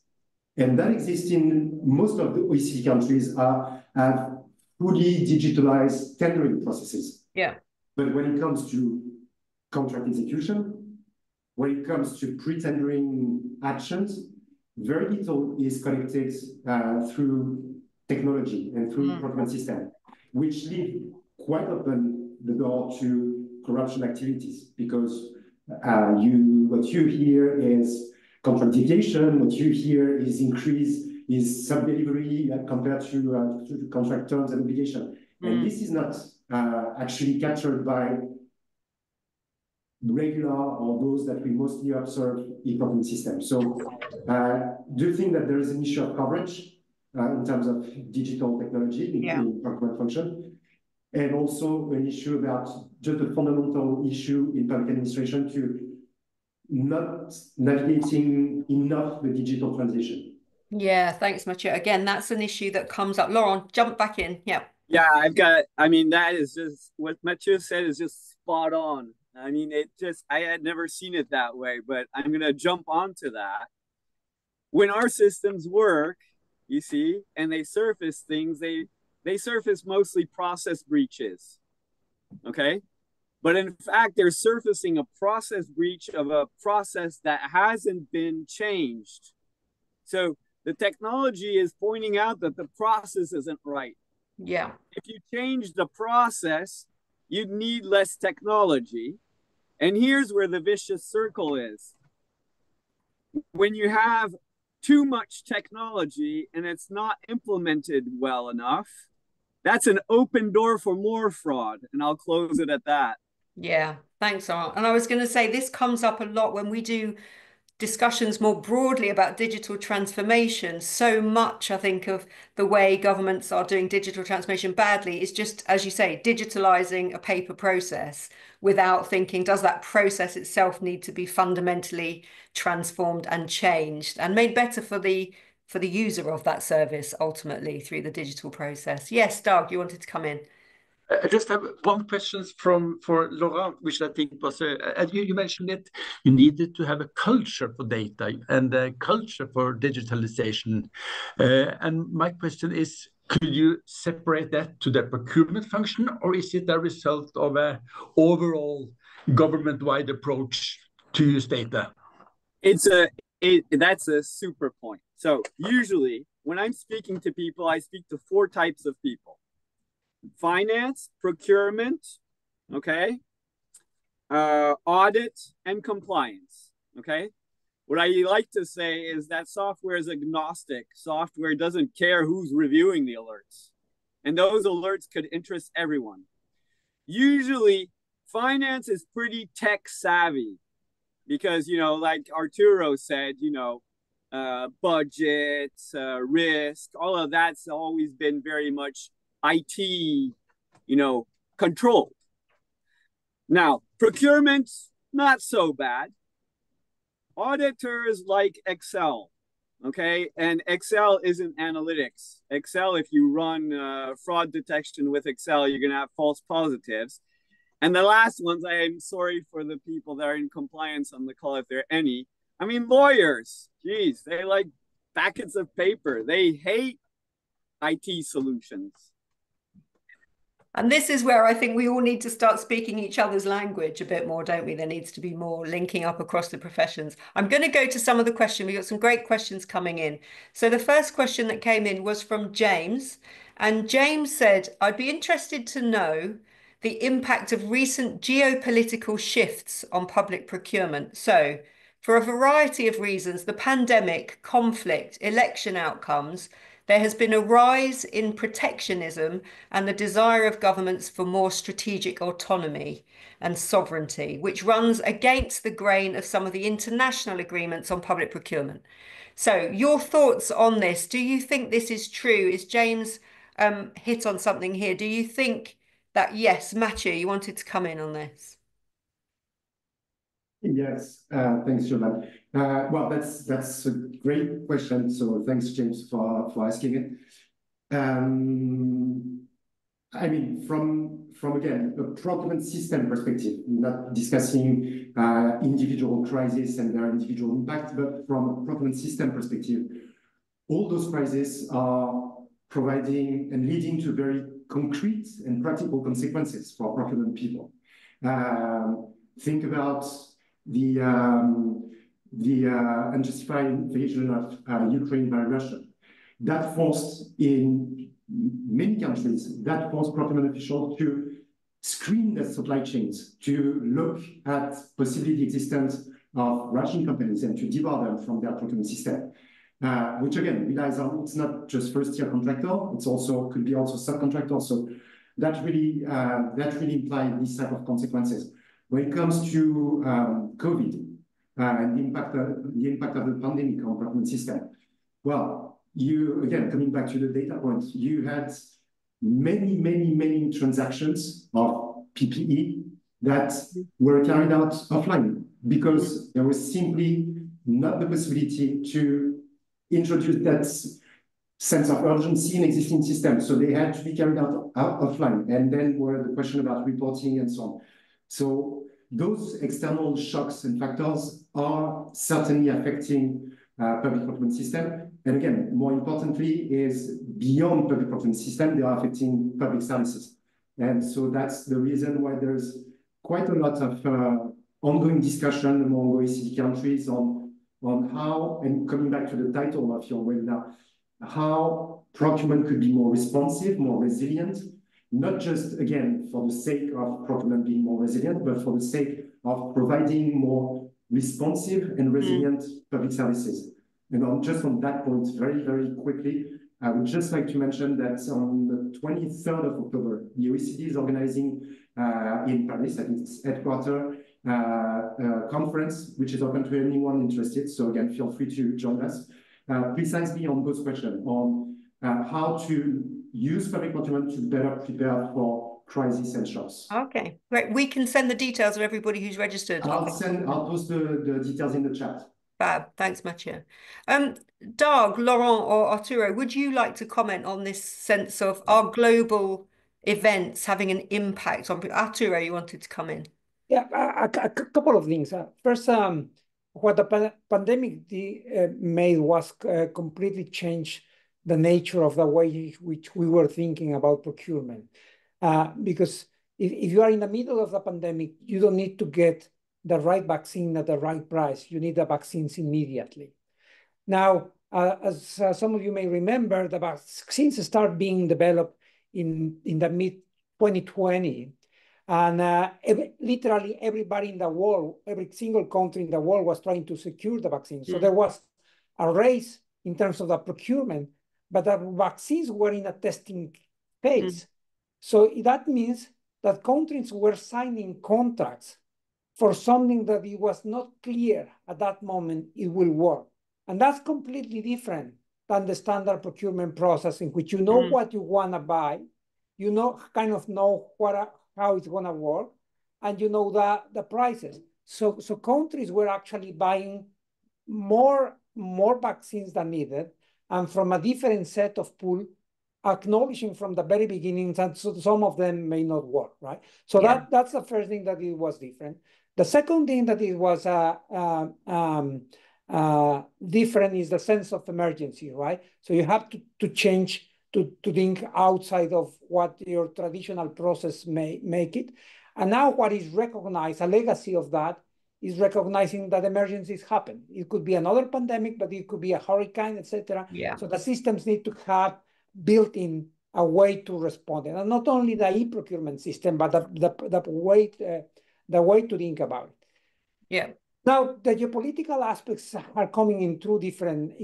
And that exists in most of the OECD countries have fully digitalized tendering processes. Yeah. But when it comes to contract execution, when it comes to pre-tendering actions, very little is collected through technology and through procurement system, which leave quite open the door to corruption activities, because what you hear is contract deviation, what you hear is increase, is sub-delivery compared to contract terms and obligation. And this is not actually captured by regular or those that we mostly observe in procurement systems. So do you think that there is an issue of coverage in terms of digital technology in procurement function? And also an issue about just a fundamental issue in public administration to not navigating enough the digital transition. Yeah, thanks, Mathieu. Again, that's an issue that comes up. Laurent, jump back in. Yeah. Yeah, I mean, that is just what Mathieu said is just spot on. I mean, I had never seen it that way, but I'm going to jump onto that. When our systems work, you see, and they surface things, they surface mostly process breaches. Okay. But in fact, they're surfacing a process breach of a process that hasn't been changed. So the technology is pointing out that the process isn't right. Yeah. If you change the process, you'd need less technology. And here's where the vicious circle is. When you have too much technology and it's not implemented well enough, that's an open door for more fraud. And I'll close it at that. Yeah, thanks, Laurent. And I was going to say, this comes up a lot when we do discussions more broadly about digital transformation. So much, I think, of the way governments are doing digital transformation badly is just, as you say, digitalizing a paper process without thinking, does that process itself need to be fundamentally transformed and changed and made better for the user of that service ultimately through the digital process? Yes, Doug, you wanted to come in. I just have one question for Laurent, which I think was, as you mentioned it, you needed to have a culture for data and a culture for digitalization. And my question is, could you separate that to the procurement function, or is it a result of an overall government-wide approach to use data? That's a super point. So usually when I'm speaking to people, I speak to four types of people: finance, procurement, okay, audit, and compliance, okay? what I like to say is that software is agnostic. Software doesn't care who's reviewing the alerts. And those alerts could interest everyone. Usually, finance is pretty tech savvy because, like Arturo said, budgets, risk, all of that's always been very much IT, controlled. Now, procurement, not so bad. Auditors like Excel, okay? And Excel isn't analytics. Excel, if you run fraud detection with Excel, you're going to have false positives. And the last ones, I am sorry for the people that are in compliance on the call, if there are any. I mean, lawyers, geez, they like packets of paper. They hate IT solutions. And this is where I think we all need to start speaking each other's language a bit more, don't we? There needs to be more linking up across the professions. I'm going to go to some of the questions. We got some great questions coming in. So the first question that came in was from James. And James said, I'd be interested to know the impact of recent geopolitical shifts on public procurement. So, for a variety of reasons, the pandemic, conflict, election outcomes, there has been a rise in protectionism and the desire of governments for more strategic autonomy and sovereignty, which runs against the grain of some of the international agreements on public procurement. So, your thoughts on this? Do you think this is true? Is James hit on something here? Do you think that, yes, Mathieu, you wanted to come in on this? Yes, thanks, Jovan. Well, that's a great question. So thanks, James, for asking it. I mean, from again a procurement system perspective, not discussing individual crises and their individual impact, but from a procurement system perspective, all those crises are providing and leading to very concrete and practical consequences for procurement people. Think about the unjustified invasion of Ukraine by Russia. That forced in many countries, that forced procurement officials to screen their supply chains, to look at possibly the existence of Russian companies and to debar them from their procurement system. Which again relies on, it's not just first-tier contractor, it's also could be also subcontractor. So that really implies these type of consequences. When it comes to COVID and the impact of the pandemic on procurement system, well, you again coming back to the data points, you had many transactions of PPE that were carried out offline because there was simply not the possibility to introduce that sense of urgency in existing systems. So they had to be carried out offline. And then were the question about reporting and so on. So those external shocks and factors are certainly affecting public procurement system. And again, more importantly, is beyond public procurement system, they are affecting public services. And so that's the reason why there's quite a lot of ongoing discussion among OECD countries on how, and coming back to the title of your webinar, how procurement could be more responsive, more resilient, not just, again, for the sake of procurement being more resilient, but for the sake of providing more responsive and resilient public services. And just on that point, very quickly, I would just like to mention that on the 23rd of October, the OECD is organizing in Paris, at its headquarters, conference, which is open to anyone interested. So again, feel free to join us. Precisely on those questions, on how to use public procurement to better prepare for crises and shocks. Okay, great. We can send the details of everybody who's registered. I'll post the details in the chat. Fab. Thanks, Mathieu. Doug, Laurent, or Arturo, would you like to comment on this sense of our global events having an impact on Arturo? You wanted to come in. Yeah, a couple of things. First, what the pandemic made was completely change the nature of the way which we were thinking about procurement. Because if you are in the middle of the pandemic, you don't need to get the right vaccine at the right price. You need the vaccines immediately. Now, as some of you may remember, the vaccines start being developed in the mid-2020. And literally everybody in the world, every single country in the world was trying to secure the vaccine. So there was a race in terms of the procurement, but the vaccines were in a testing phase. So that means that countries were signing contracts for something that it was not clear at that moment it will work. And that's completely different than the standard procurement process in which you know what you want to buy, you know, kind of know how it's going to work, and you know the prices. So countries were actually buying more vaccines than needed, and from a different set of pool, acknowledging from the very beginning that some of them may not work, right? So that's the first thing that it was different. The second thing that it was different is the sense of emergency, right? So you have to change to think outside of what your traditional process may make it. And now what is recognized, a legacy of that, is recognizing that emergencies happen. It could be another pandemic, but it could be a hurricane, etc. So the systems need to have built in a way to respond, and not only the e-procurement system, but the way to think about it. Yeah. Now the geopolitical aspects are coming in two different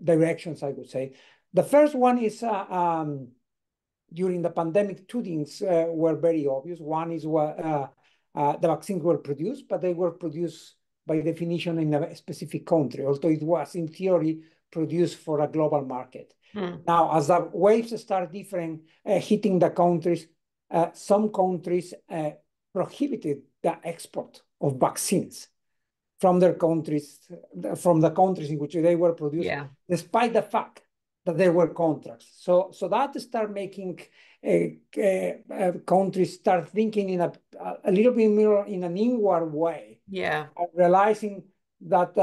directions, I would say. The first one is during the pandemic, two things were very obvious. One is the vaccines were produced, but they were produced by definition in a specific country, although it was in theory produced for a global market. Now, as the waves start hitting the countries, some countries prohibited the export of vaccines from their countries, from the countries in which they were produced, despite the fact that there were contracts. So that start making countries start thinking in a little bit more in an inward way. Realizing that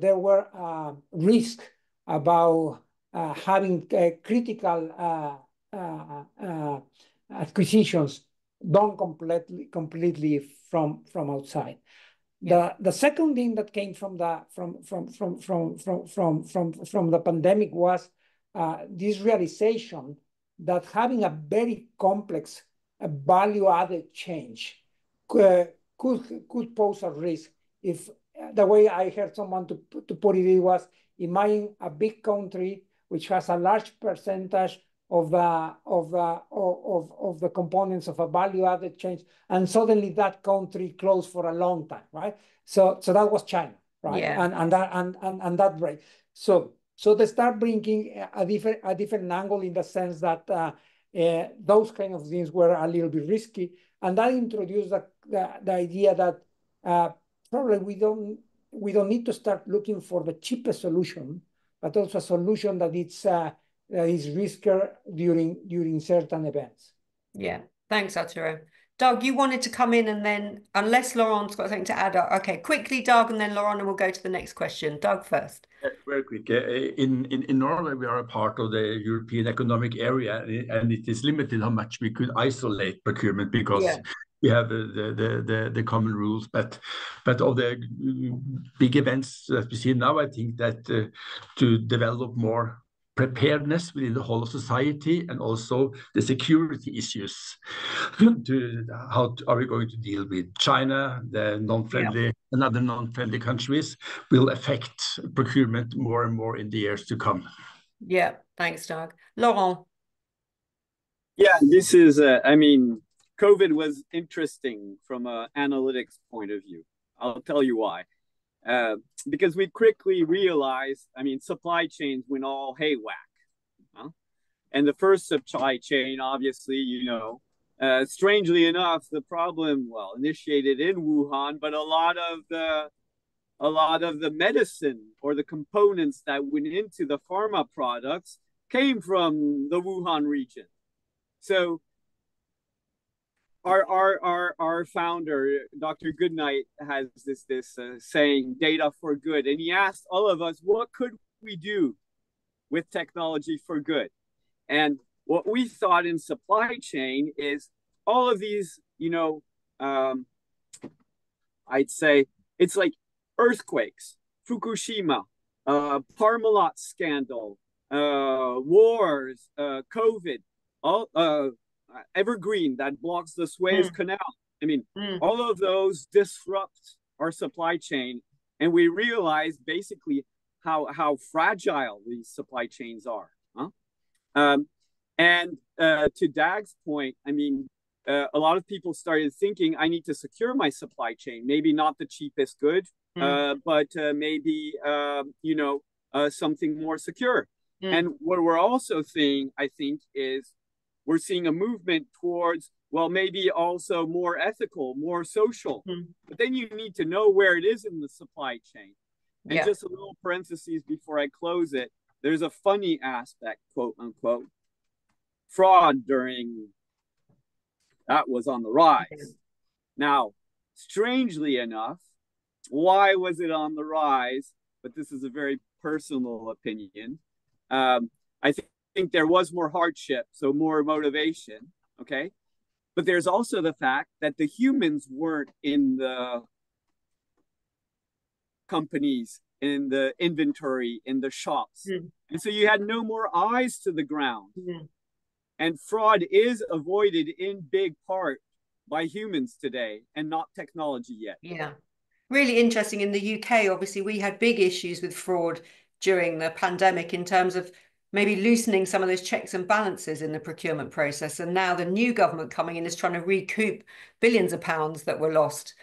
there were risks about having critical acquisitions done completely from outside. The second thing that came from the pandemic was this realization that having a very complex value-added change could pose a risk. If the way I heard someone to put it was, imagine a big country which has a large percentage of the components of a value-added change, and suddenly that country closed for a long time, right? So that was China, right? And that break. So they start bringing a different angle in the sense that those kind of things were a little bit risky, and that introduced the idea that probably we don't need to start looking for the cheapest solution, but also a solution that is riskier during certain events. Yeah, thanks, Arturo. Doug, you wanted to come in, and then, unless Laurent's got something to add, okay, quickly, Doug, and then Laurent, and we'll go to the next question. Doug first. Very quick. In Norway, we are a part of the European Economic Area, and it is limited how much we could isolate procurement because we have the common rules. But of the big events that we see now, I think that to develop more preparedness within the whole of society, and also the security issues. How are we going to deal with China, the non-friendly, and other non-friendly countries will affect procurement more and more in the years to come. Yeah, thanks, Doug. Laurent. Yeah, this is, I mean, COVID was interesting from an analytics point of view. I'll tell you why. Because we quickly realized, I mean, supply chains went all haywhack. And the first supply chain, obviously, strangely enough, the problem, initiated in Wuhan, but a lot of the medicine or the components that went into the pharma products came from the Wuhan region. So our founder, Dr. Goodnight, has this saying, data for good. And he asked all of us, what could we do with technology for good? And what we thought in supply chain is all of these, I'd say it's like earthquakes, Fukushima, Parmalat scandal, wars, COVID, all Evergreen that blocks the Suez Mm, Canal. I mean, mm, all of those disrupt our supply chain, and we realize basically how fragile these supply chains are. Huh? And to Dag's point, I mean, a lot of people started thinking, I need to secure my supply chain. Maybe not the cheapest good, mm, but maybe something more secure. mm, And what we're also seeing, I think, is we're seeing a movement towards, well, maybe also more ethical, more social. mm. But then you need to know where it is in the supply chain. And Yeah. just a little parentheses before I close it, there's a funny aspect, quote unquote. Fraud during that was on the rise. Now, strangely enough, why was it on the rise? But this is a very personal opinion. I think there was more hardship, so more motivation. Okay. But there's also the fact that the humans weren't in the companies, in the inventory, in the shops. Mm, And so you had no more eyes to the ground. mm. And fraud is avoided in big part by humans today and not technology yet. Yeah. Really interesting. In the UK, obviously, we had big issues with fraud during the pandemic in terms of maybe loosening some of those checks and balances in the procurement process. And now the new government coming in is trying to recoup billions of pounds that were lost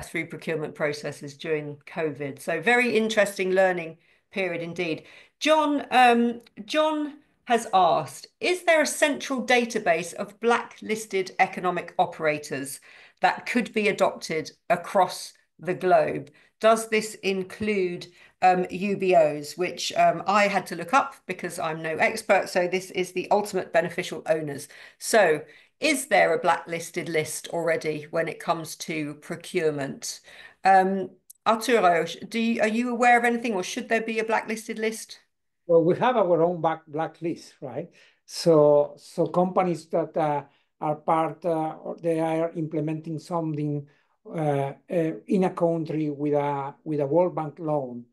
through procurement processes during COVID. So very interesting learning period indeed. John has asked, is there a central database of blacklisted economic operators that could be adopted across the globe? Does this include UBOs, which I had to look up because I'm no expert. So this is the ultimate beneficial owners. So is there a blacklisted list already when it comes to procurement? Arturo, are you aware of anything, or should there be a blacklisted list? Well, we have our own blacklist, right? So companies that are part, or they are implementing something in a country with a World Bank loan,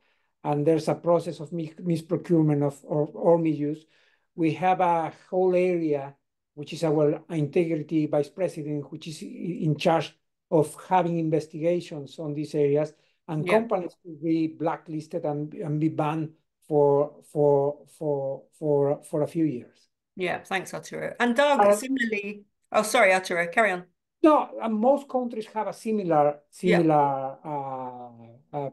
and there's a process of misprocurement or misuse. We have a whole area, which is our integrity vice president, which is in charge of having investigations on these areas, and Yeah. companies will be blacklisted and be banned for a few years. Yeah, thanks, Arturo. And Doug, Uh, similarly, oh, sorry, Arturo, carry on. no, most countries have a similar Yeah.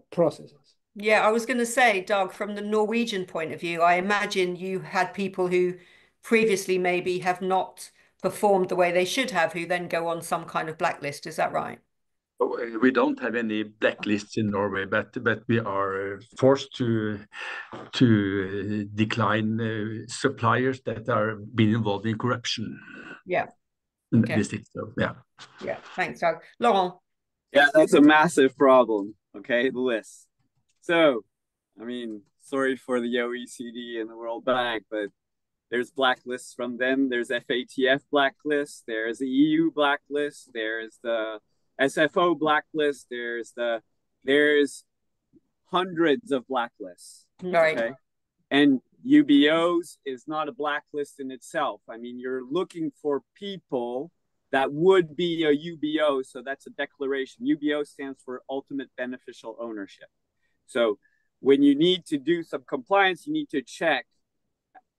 processes. Yeah, I was going to say, Doug, from the Norwegian point of view, I imagine you had people who previously maybe have not performed the way they should have, who then go on some kind of blacklist. Is that right? We don't have any blacklists in Norway, but we are forced to decline suppliers that are being involved in corruption. Yeah. In Okay. this thing, so yeah. Yeah. Thanks, Doug. Laurent. Yeah, that's a massive problem. Okay, the list. So, I mean, sorry for the OECD and the World Bank, but there's blacklists from them. There's FATF blacklist. There's the EU blacklist. There's the SFO blacklist. There's hundreds of blacklists. Right. Okay, and UBOs is not a blacklist in itself. I mean, you're looking for people that would be a UBO. So that's a declaration. UBO stands for ultimate beneficial ownership. So when you need to do some compliance, you need to check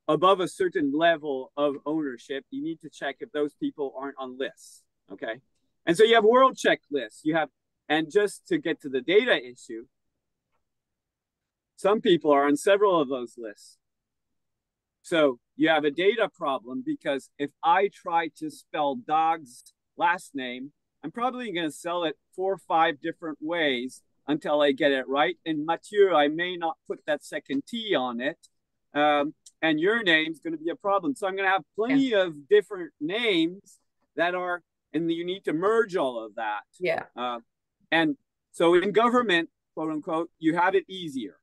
above a certain level of ownership. You need to check if those people aren't on lists. Okay. And so you have world checklists. And just to get to the data issue, some people are on several of those lists. So you have a data problem because if I try to spell Dog's last name, I'm probably going to sell it 4 or 5 different ways until I get it right. And Mathieu, I may not put that second T on it. And your name's going to be a problem. So I'm going to have plenty of different names that are, and you need to merge all of that. Yeah. And so in government, quote unquote, you have it easier.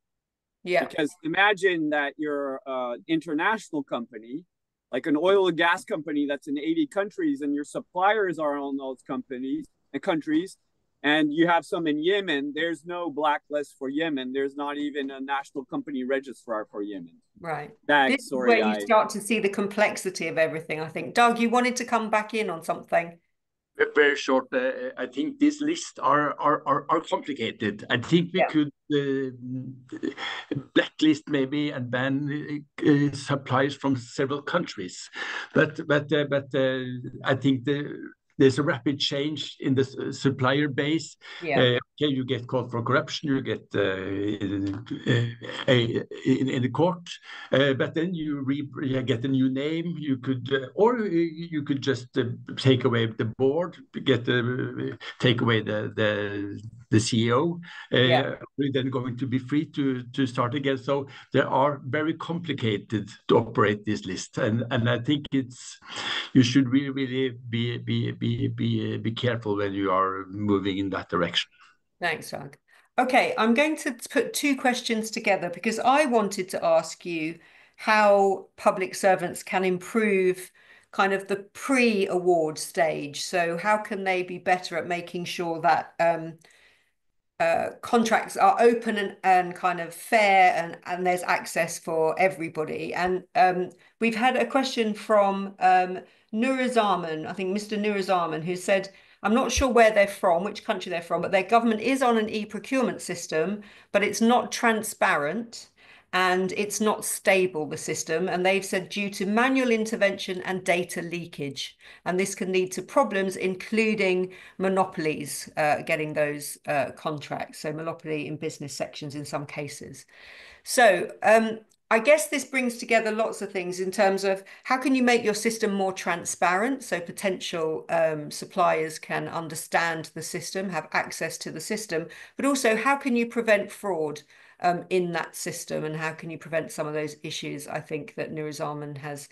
Yeah. Because imagine that you're an international company, like an oil and gas company that's in 80 countries, and your suppliers are on those companies and countries. And you have some in Yemen. There's no blacklist for Yemen. There's not even a national company registrar for Yemen. Right. This That, is where sorry, you I start to see the complexity of everything, I think. Doug, you wanted to come back in on something. Very short. I think these lists are complicated. I think we Yeah. could blacklist maybe and ban supplies from several countries, but I think there's a rapid change in the supplier base. Yeah. Okay, you get caught for corruption, you get in the court, but then you get a new name. You could, or you could just take away the board, take away the CEO. Yeah. We're then going to be free to start again. So there are very complicated to operate this list, and I think you should really be careful when you are moving in that direction. Thanks, Doug. Okay, I'm going to put two questions together because I wanted to ask you how public servants can improve kind of the pre-award stage. So how can they be better at making sure that contracts are open and kind of fair and there's access for everybody. And we've had a question from Nurazaman, I think Mr. Nurazaman, who said, I'm not sure where they're from, which country they're from, but their government is on an e-procurement system, but it's not transparent and it's not stable, the system. And they've said due to manual intervention and data leakage. And this can lead to problems, including monopolies getting those contracts. So monopoly in business sections in some cases. So I guess this brings together lots of things in terms of how can you make your system more transparent so potential suppliers can understand the system, have access to the system, but also how can you prevent fraud in that system and how can you prevent some of those issues I think that Nurizaman has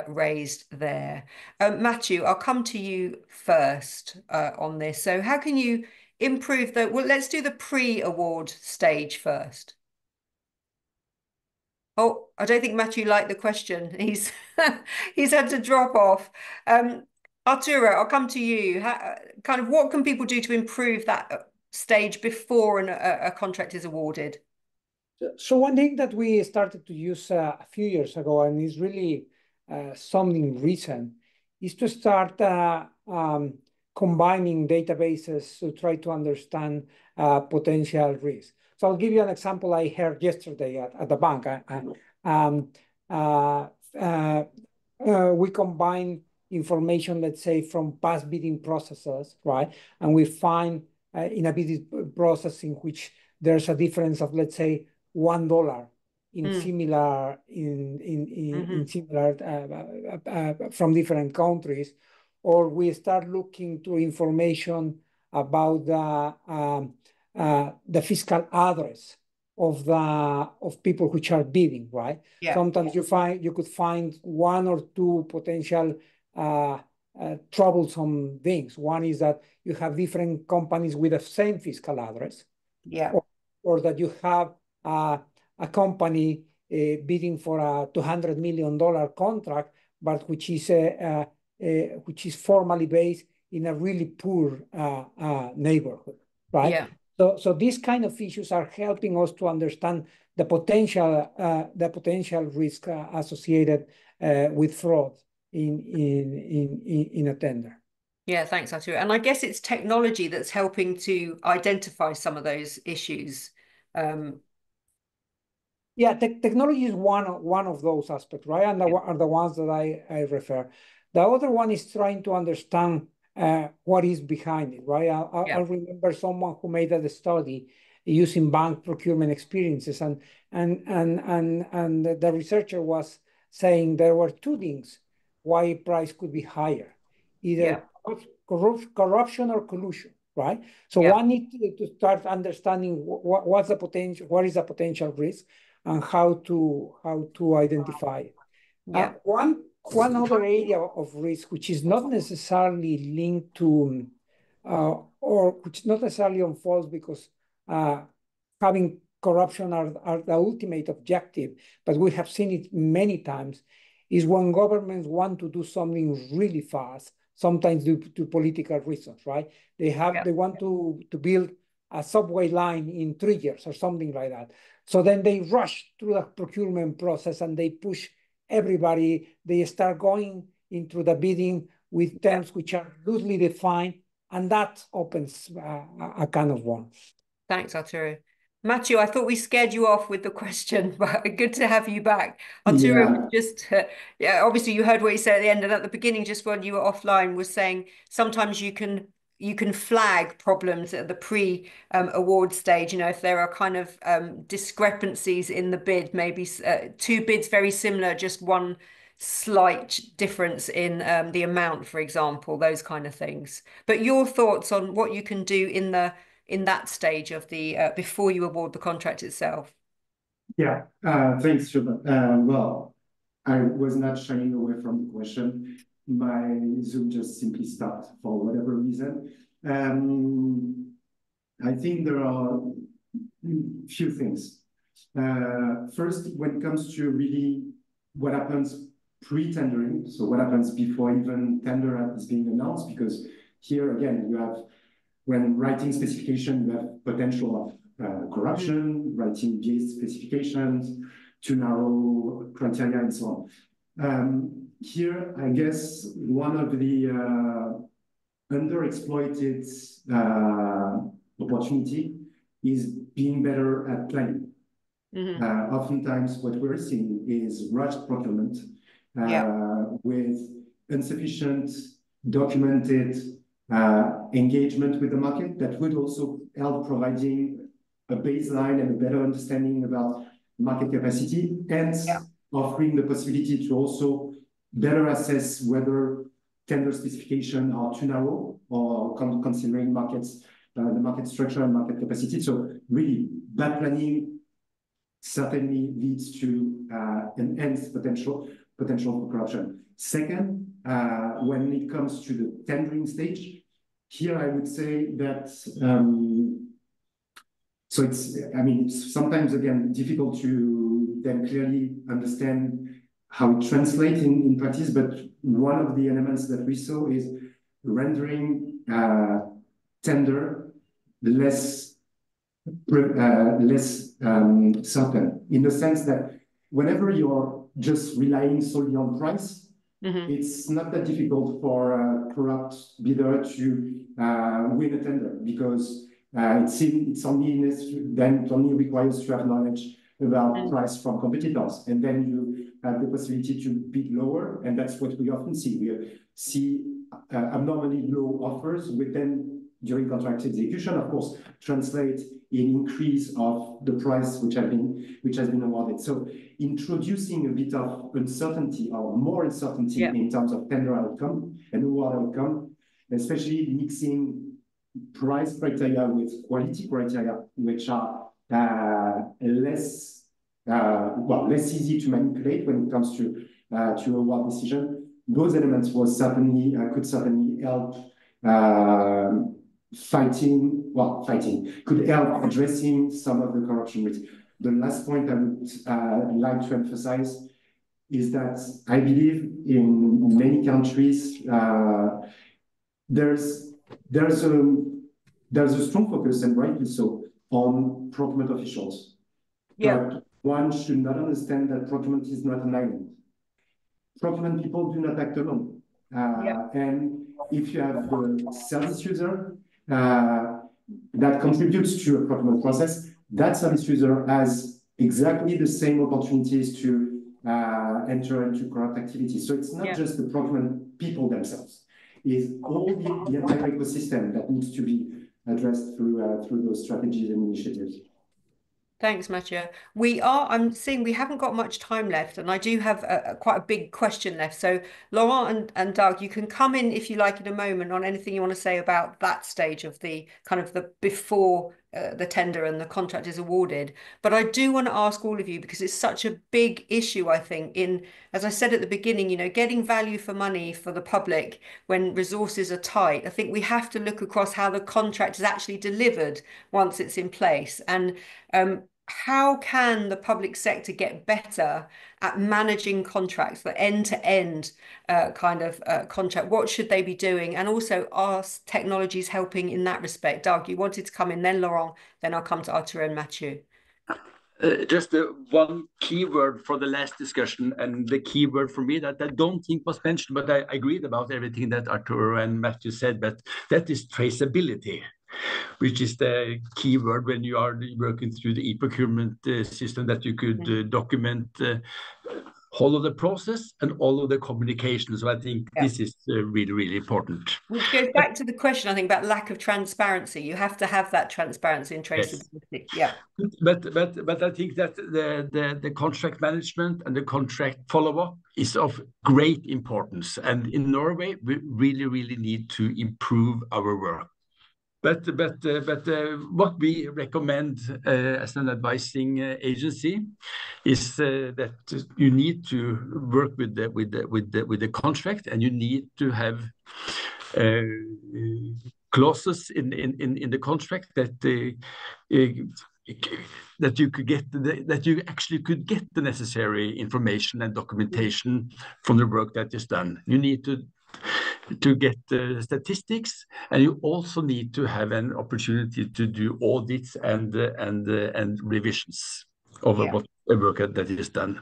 raised there. Matthew, I'll come to you first on this. So how can you improve well, let's do the pre-award stage first. Oh, I don't think Matthew liked the question. He's had to drop off. Arturo, I'll come to you. Kind of what can people do to improve that stage before a contract is awarded? So one thing that we started to use a few years ago, and is really something recent, is to start combining databases to try to understand potential risk. So I'll give you an example I heard yesterday at the bank. We combine information, let's say, from past bidding processes, right? And we find in a bidding process in which there's a difference of, let's say, $1 in similar from different countries, or we start looking to information about the fiscal address of people which are bidding, right? Yeah. Sometimes you could find one or two potential troublesome things. One is that you have different companies with the same fiscal address. Yeah. Or that you have a company bidding for a $200 million contract, but which is formally based in a really poor neighborhood, right? Yeah. So these kind of issues are helping us to understand the potential risk associated with fraud in a tender. Yeah, thanks, Arturo. And I guess it's technology that's helping to identify some of those issues. Yeah, technology is one of those aspects, right? And are the ones that I refer. The other one is trying to understand what is behind it, right? I remember someone who made a study using bank procurement experiences, and the researcher was saying there were two things why price could be higher, either corruption or collusion, right? So one needs to start understanding what is the potential risk and how to identify it. Yeah. One other area of risk, which is not necessarily linked to, or which is not necessarily unfolds because having corruption are the ultimate objective, but we have seen it many times, is when governments want to do something really fast, sometimes due to political reasons, right? They want to build a subway line in 3 years or something like that. So then they rush through the procurement process and they push everybody. They start going into the bidding with terms which are loosely defined, and that opens a can of worms. Thanks, Arturo. Matthew, I thought we scared you off with the question, but good to have you back. Arturo, Yeah. just yeah, obviously you heard what he said at the end and at the beginning, just when you were offline, was saying sometimes you can flag problems at the pre award stage. You know, if there are kind of discrepancies in the bid, maybe two bids very similar, just one slight difference in the amount, for example, those kind of things. But your thoughts on what you can do in that stage of the before you award the contract itself? Yeah, thanks, Shubha. Well, I was not shying away from the question. My Zoom just simply stopped for whatever reason. I think there are few things. First, when it comes to really what happens pre-tendering, so what happens before even tender is being announced, because here again, you have, when writing specification, you have potential of corruption, writing biased specifications, too narrow criteria, and so on. Here, I guess one of the underexploited opportunity is being better at planning. Oftentimes, what we're seeing is rushed procurement with insufficient documented engagement with the market that would also help providing a baseline and a better understanding about market capacity, and offering the possibility to also better assess whether tender specification are too narrow or considering markets, the market structure and market capacity. So really, bad planning certainly leads to enhanced potential for corruption. Second, when it comes to the tendering stage, here I would say that so it's sometimes again difficult to then clearly understand how it translates in practice, but one of the elements that we saw is rendering tender less certain, in the sense that whenever you're just relying solely on price, it's not that difficult for a corrupt bidder to win a tender, because it only requires to have knowledge about price from competitors, and then you have the possibility to bid lower, and that's what we often see. We see abnormally low offers, which then during contract execution, of course, translate in increase of the price which has been awarded. So introducing a bit of uncertainty or more uncertainty in terms of tender outcome and award outcome, especially mixing price criteria with quality criteria, which are less easy to manipulate when it comes to award decision. Those elements could certainly help could help addressing some of the corruption risk. The last point I would like to emphasize is that I believe in many countries there's a strong focus, and rightly so, on procurement officials. But one should not understand that procurement is not an island. Procurement people do not act alone. And if you have the service user that contributes to a procurement process, that service user has exactly the same opportunities to enter into corrupt activities. So it's not just the procurement people themselves. It's all the entire ecosystem that needs to be addressed through those strategies and initiatives. Thanks, Mathieu. I'm seeing we haven't got much time left, and I do have quite a big question left. So Laurent and Doug, you can come in if you like in a moment on anything you want to say about that stage of the kind of the before the tender and the contract is awarded. But I do want to ask all of you, because it's such a big issue, I think, as I said at the beginning, getting value for money for the public when resources are tight. I think we have to look across how the contract is actually delivered once it's in place. And how can the public sector get better at managing contracts, the end-to-end kind of contract? What should they be doing? And also, are technologies helping in that respect? Doug, you wanted to come in, then Laurent, then I'll come to Arthur and Mathieu. Just one keyword for the last discussion, and the keyword for me that I don't think was mentioned, but I agreed about everything that Arthur and Matthew said, but that is traceability, which is the key word when you are working through the e-procurement system, that you could document all of the process and all of the communication. So I think this is really, really important. Which goes back to the question, I think, about lack of transparency. You have to have that transparency and traceability. Yes. But I think that the contract management and the contract follow-up is of great importance. And in Norway, we really, really need to improve our work. But what we recommend as an advising agency is that you need to work with the contract, and you need to have clauses in the contract that that you could get that you actually could get the necessary information and documentation from the work that is done. You need to get statistics, and you also need to have an opportunity to do audits and revisions of what work that is done.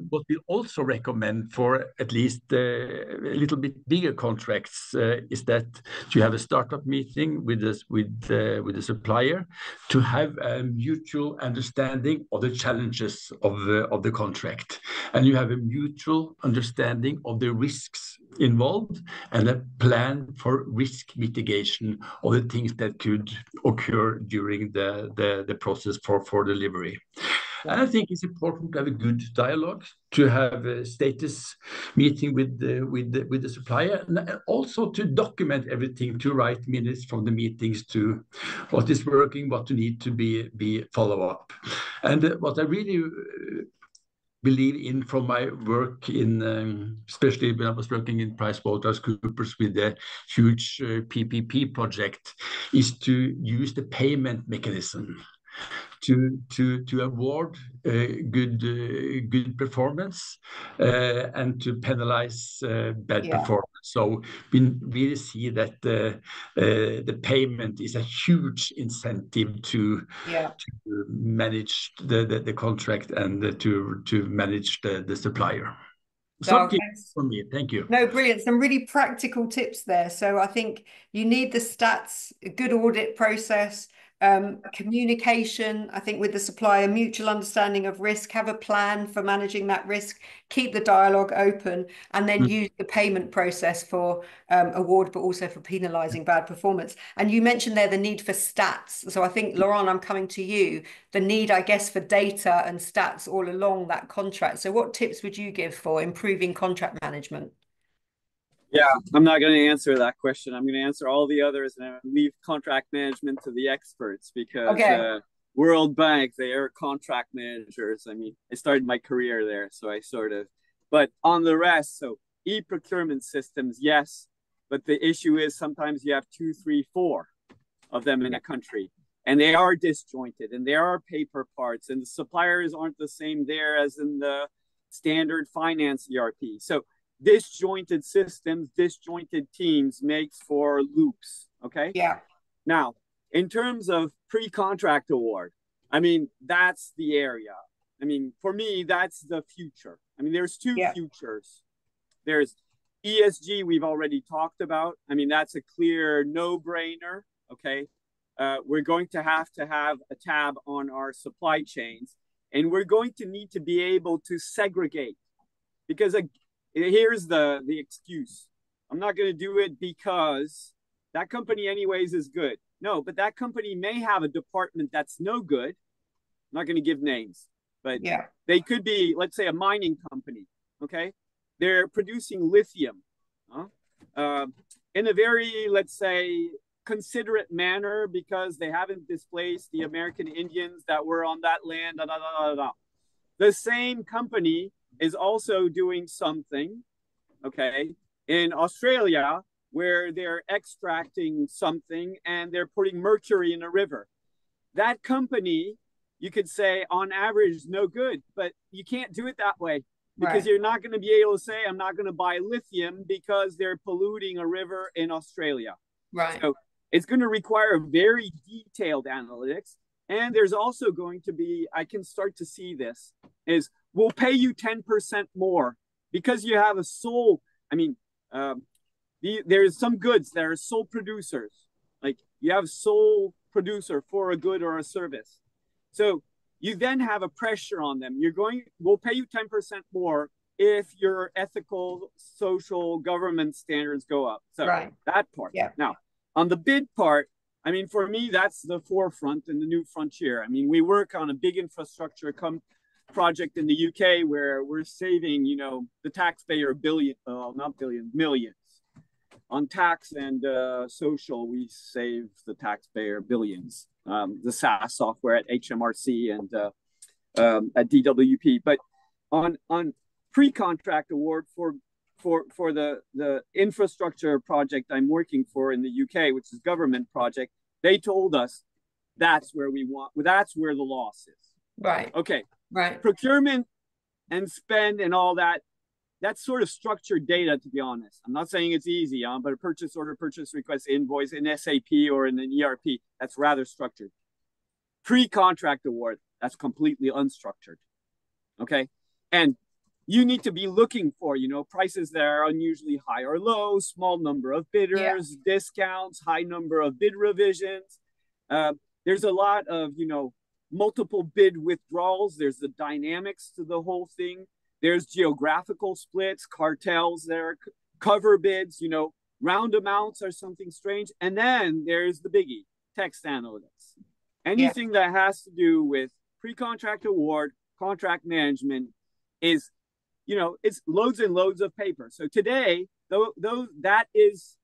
What we also recommend for at least a little bit bigger contracts is that you have a startup meeting with the supplier to have a mutual understanding of the challenges of the contract, and you have a mutual understanding of the risks involved and a plan for risk mitigation of the things that could occur during the process for delivery. And I think it's important to have a good dialogue, to have a status meeting with the supplier, and also to document everything, to write minutes from the meetings, to what is working, what need to be follow up. And what I really believe in from my work in, especially when I was working in PricewaterhouseCoopers with the huge PPP project, is to use the payment mechanism to award good performance and to penalize bad performance. So we really see that the payment is a huge incentive to manage the contract and to manage the supplier. Something for me. Thank you. No, brilliant. Some really practical tips there. So I think you need the stats, a good audit process, communication, I think with the supplier, mutual understanding of risk, have a plan for managing that risk, keep the dialogue open, and then use the payment process for award, but also for penalizing bad performance. And you mentioned there the need for stats. So I think, Laurent, I'm coming to you, the need, I guess, for data and stats all along that contract. So what tips would you give for improving contract management? Yeah, I'm not going to answer that question. I'm going to answer all the others and leave contract management to the experts, because World Bank, they are contract managers. I mean, I started my career there, so I sort of, but on the rest, so e-procurement systems, yes, but the issue is sometimes you have 2, 3, 4 of them in a country, and they are disjointed, and there are paper parts, and the suppliers aren't the same there as in the standard finance ERP. So disjointed systems, disjointed teams makes for loops. Okay. Yeah. Now, in terms of pre-contract award, I mean, that's the area. I mean, for me, that's the future. I mean, there's two futures. There's ESG, we've already talked about. I mean, that's a clear no-brainer. Okay. We're going to have a tab on our supply chains, and we're going to need to be able to segregate, because here's the excuse. I'm not going to do it because that company anyways is good. No, but that company may have a department that's no good. I'm not going to give names, but they could be, let's say, a mining company. Okay. They're producing lithium in a very, let's say, considerate manner, because they haven't displaced the American Indians that were on that land. The same company is also doing something, okay, in Australia, where they're extracting something and they're putting mercury in a river. That company you could say on average no good, but you can't do it that way because Right. you're not going to be able to say I'm not going to buy lithium because they're polluting a river in Australia. Right. So it's going to require very detailed analytics. And there's also going to be, I can start to see this, is we'll pay you 10% more because you have a sole, I mean, there's some goods that are sole producers. Like you have sole producer for a good or a service. So you then have a pressure on them. We'll pay you 10% more if your ethical, social, government standards go up. So Right. that part. Yeah. Now, on the bid part, I mean, for me, that's the forefront and the new frontier. I mean, we work on a big infrastructure project in the UK where we're saving, the taxpayer millions. On tax and social, we save the taxpayer billions. The SaaS software at HMRC and at DWP. But on pre-contract award for the infrastructure project I'm working for in the UK, which is government project, they told us that's where the loss is. Right. Okay. Right. Procurement and spend and all that, that's sort of structured data, to be honest. I'm not saying it's easy, but a purchase order, purchase request, invoice in SAP or in an ERP, that's rather structured. Pre-contract award, that's completely unstructured. Okay. And you need to be looking for, prices that are unusually high or low, small number of bidders, discounts, high number of bid revisions. There's a lot of, multiple bid withdrawals. There's the dynamics to the whole thing. There's geographical splits, cartels there, cover bids, round amounts are something strange. And then there's the biggie, text analytics. Anything that has to do with pre-contract award, contract management is, it's loads and loads of paper. So today, though that is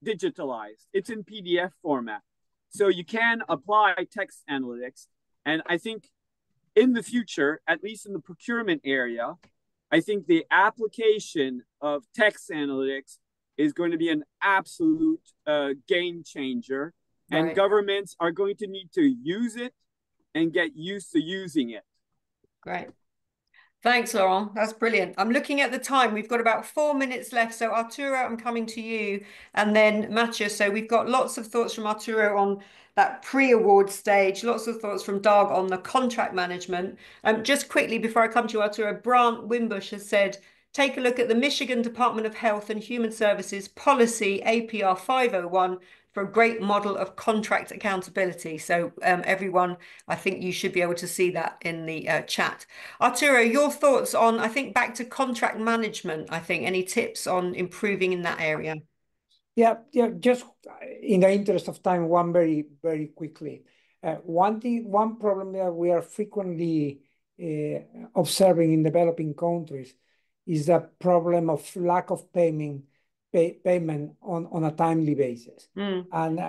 digitalized. It's in PDF format. So you can apply text analytics. And I think in the future, at least in the procurement area, I think the application of text analytics is going to be an absolute game changer. Right. And governments are going to need to use it and get used to using it. Great. Thanks, Laurent. That's brilliant. I'm looking at the time. We've got about 4 minutes left. So Arturo, I'm coming to you, and then Mathieu. So we've got lots of thoughts from Arturo on that pre-award stage, lots of thoughts from Doug on the contract management. Just quickly, before I come to you, Arturo, Brant Wimbush has said, take a look at the Michigan Department of Health and Human Services policy APR 501 for a great model of contract accountability. So everyone, I think you should be able to see that in the chat. Arturo, your thoughts on, I think, back to contract management, I think, any tips on improving in that area? Yeah, just in the interest of time, one very, very quickly. One problem that we are frequently observing in developing countries is the problem of lack of payment on a timely basis. And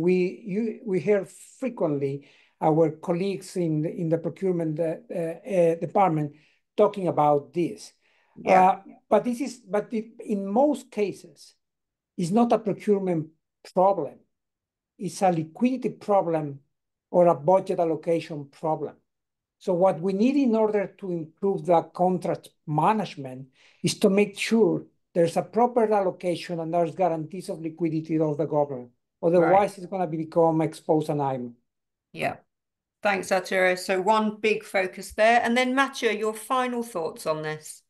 we hear frequently our colleagues in the procurement department talking about this. But in most cases, it's not a procurement problem. It's a liquidity problem or a budget allocation problem. So what we need in order to improve the contract management is to make sure there's a proper allocation and there's guarantees of liquidity of the government. Otherwise, it's going to become exposed an island. Yeah. Thanks, Arturo. So one big focus there. And then Mathieu, your final thoughts on this?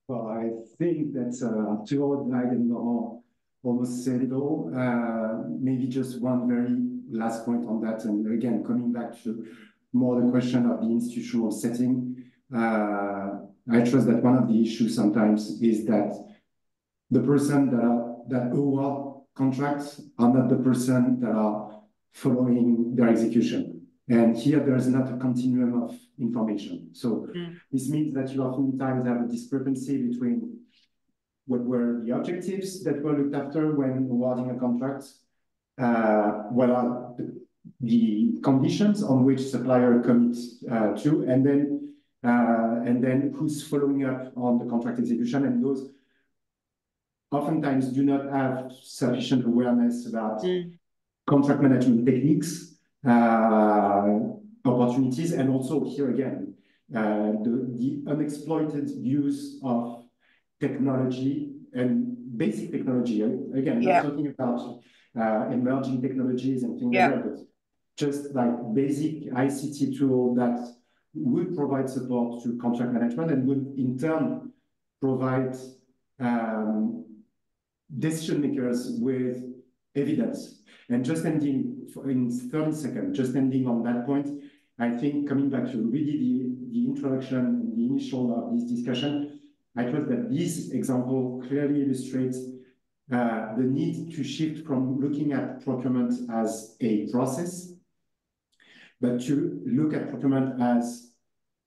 Well, I think that Arturo, Doug, and Laurent almost said it all. Maybe just one very last point on that. And again, coming back to more the question of the institutional setting, I trust that one of the issues sometimes is that the person that award contracts are not the person that are following their execution. And here there is not a continuum of information. So this means that you oftentimes have a discrepancy between what were the objectives that were looked after when awarding a contract, what are the conditions on which supplier commits to, and then who's following up on the contract execution. And those oftentimes do not have sufficient awareness about contract management techniques, opportunities, and also here again, the unexploited use of technology and basic technology. Again, not talking about emerging technologies and things like that, but just like basic ICT tool that would provide support to contract management and would in turn provide decision makers with evidence. And just ending in 30 seconds, just ending on that point, I think coming back to really the introduction, the initial of this discussion, I thought that this example clearly illustrates the need to shift from looking at procurement as a process, but to look at procurement as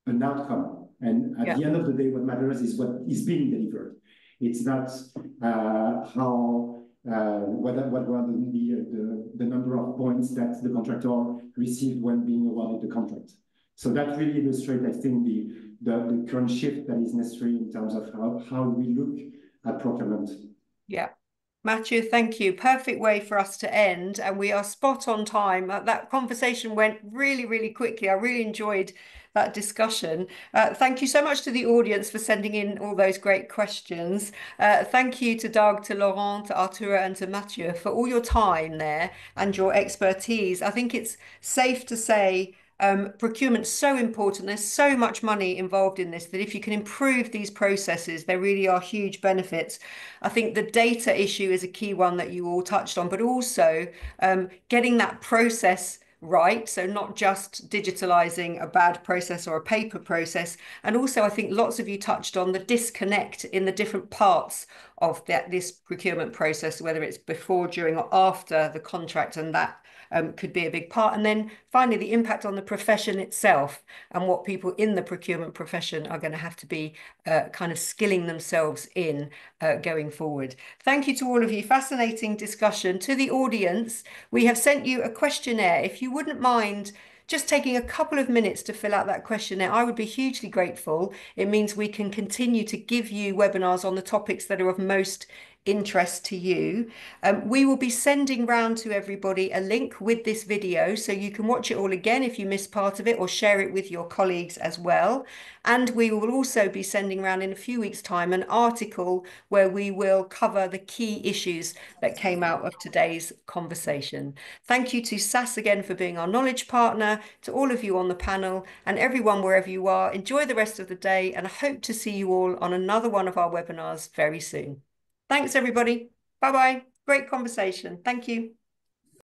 an outcome. And at the end of the day, what matters is what is being delivered. It's not what were the number of points that the contractor received when being awarded the contract. So that really illustrates, I think, the current shift that is necessary in terms of how we look at procurement. Yeah. Mathieu, thank you. Perfect way for us to end. And we are spot on time. That conversation went really, really quickly. I really enjoyed that discussion. Thank you so much to the audience for sending in all those great questions. Thank you to Doug, to Laurent, to Arturo, and to Mathieu for all your time there and your expertise. I think it's safe to say procurement's so important. There's so much money involved in this that if you can improve these processes, there really are huge benefits. I think the data issue is a key one that you all touched on, but also getting that process right. So not just digitalizing a bad process or a paper process. And also, I think lots of you touched on the disconnect in the different parts of this procurement process, whether it's before, during, or after the contract, and that could be a big part. And then finally, the impact on the profession itself and what people in the procurement profession are going to have to be kind of skilling themselves in going forward. Thank you to all of you. Fascinating discussion. To the audience, we have sent you a questionnaire. If you wouldn't mind just taking a couple of minutes to fill out that questionnaire, I would be hugely grateful. It means we can continue to give you webinars on the topics that are of most interest to you. We will be sending round to everybody a link with this video so you can watch it all again if you missed part of it, or share it with your colleagues as well. And we will also be sending around in a few weeks' time an article where we will cover the key issues that came out of today's conversation. Thank you to SAS again for being our knowledge partner, to all of you on the panel, and everyone wherever you are. Enjoy the rest of the day, and I hope to see you all on another one of our webinars very soon. Thanks, everybody. Bye-bye. Great conversation. Thank you.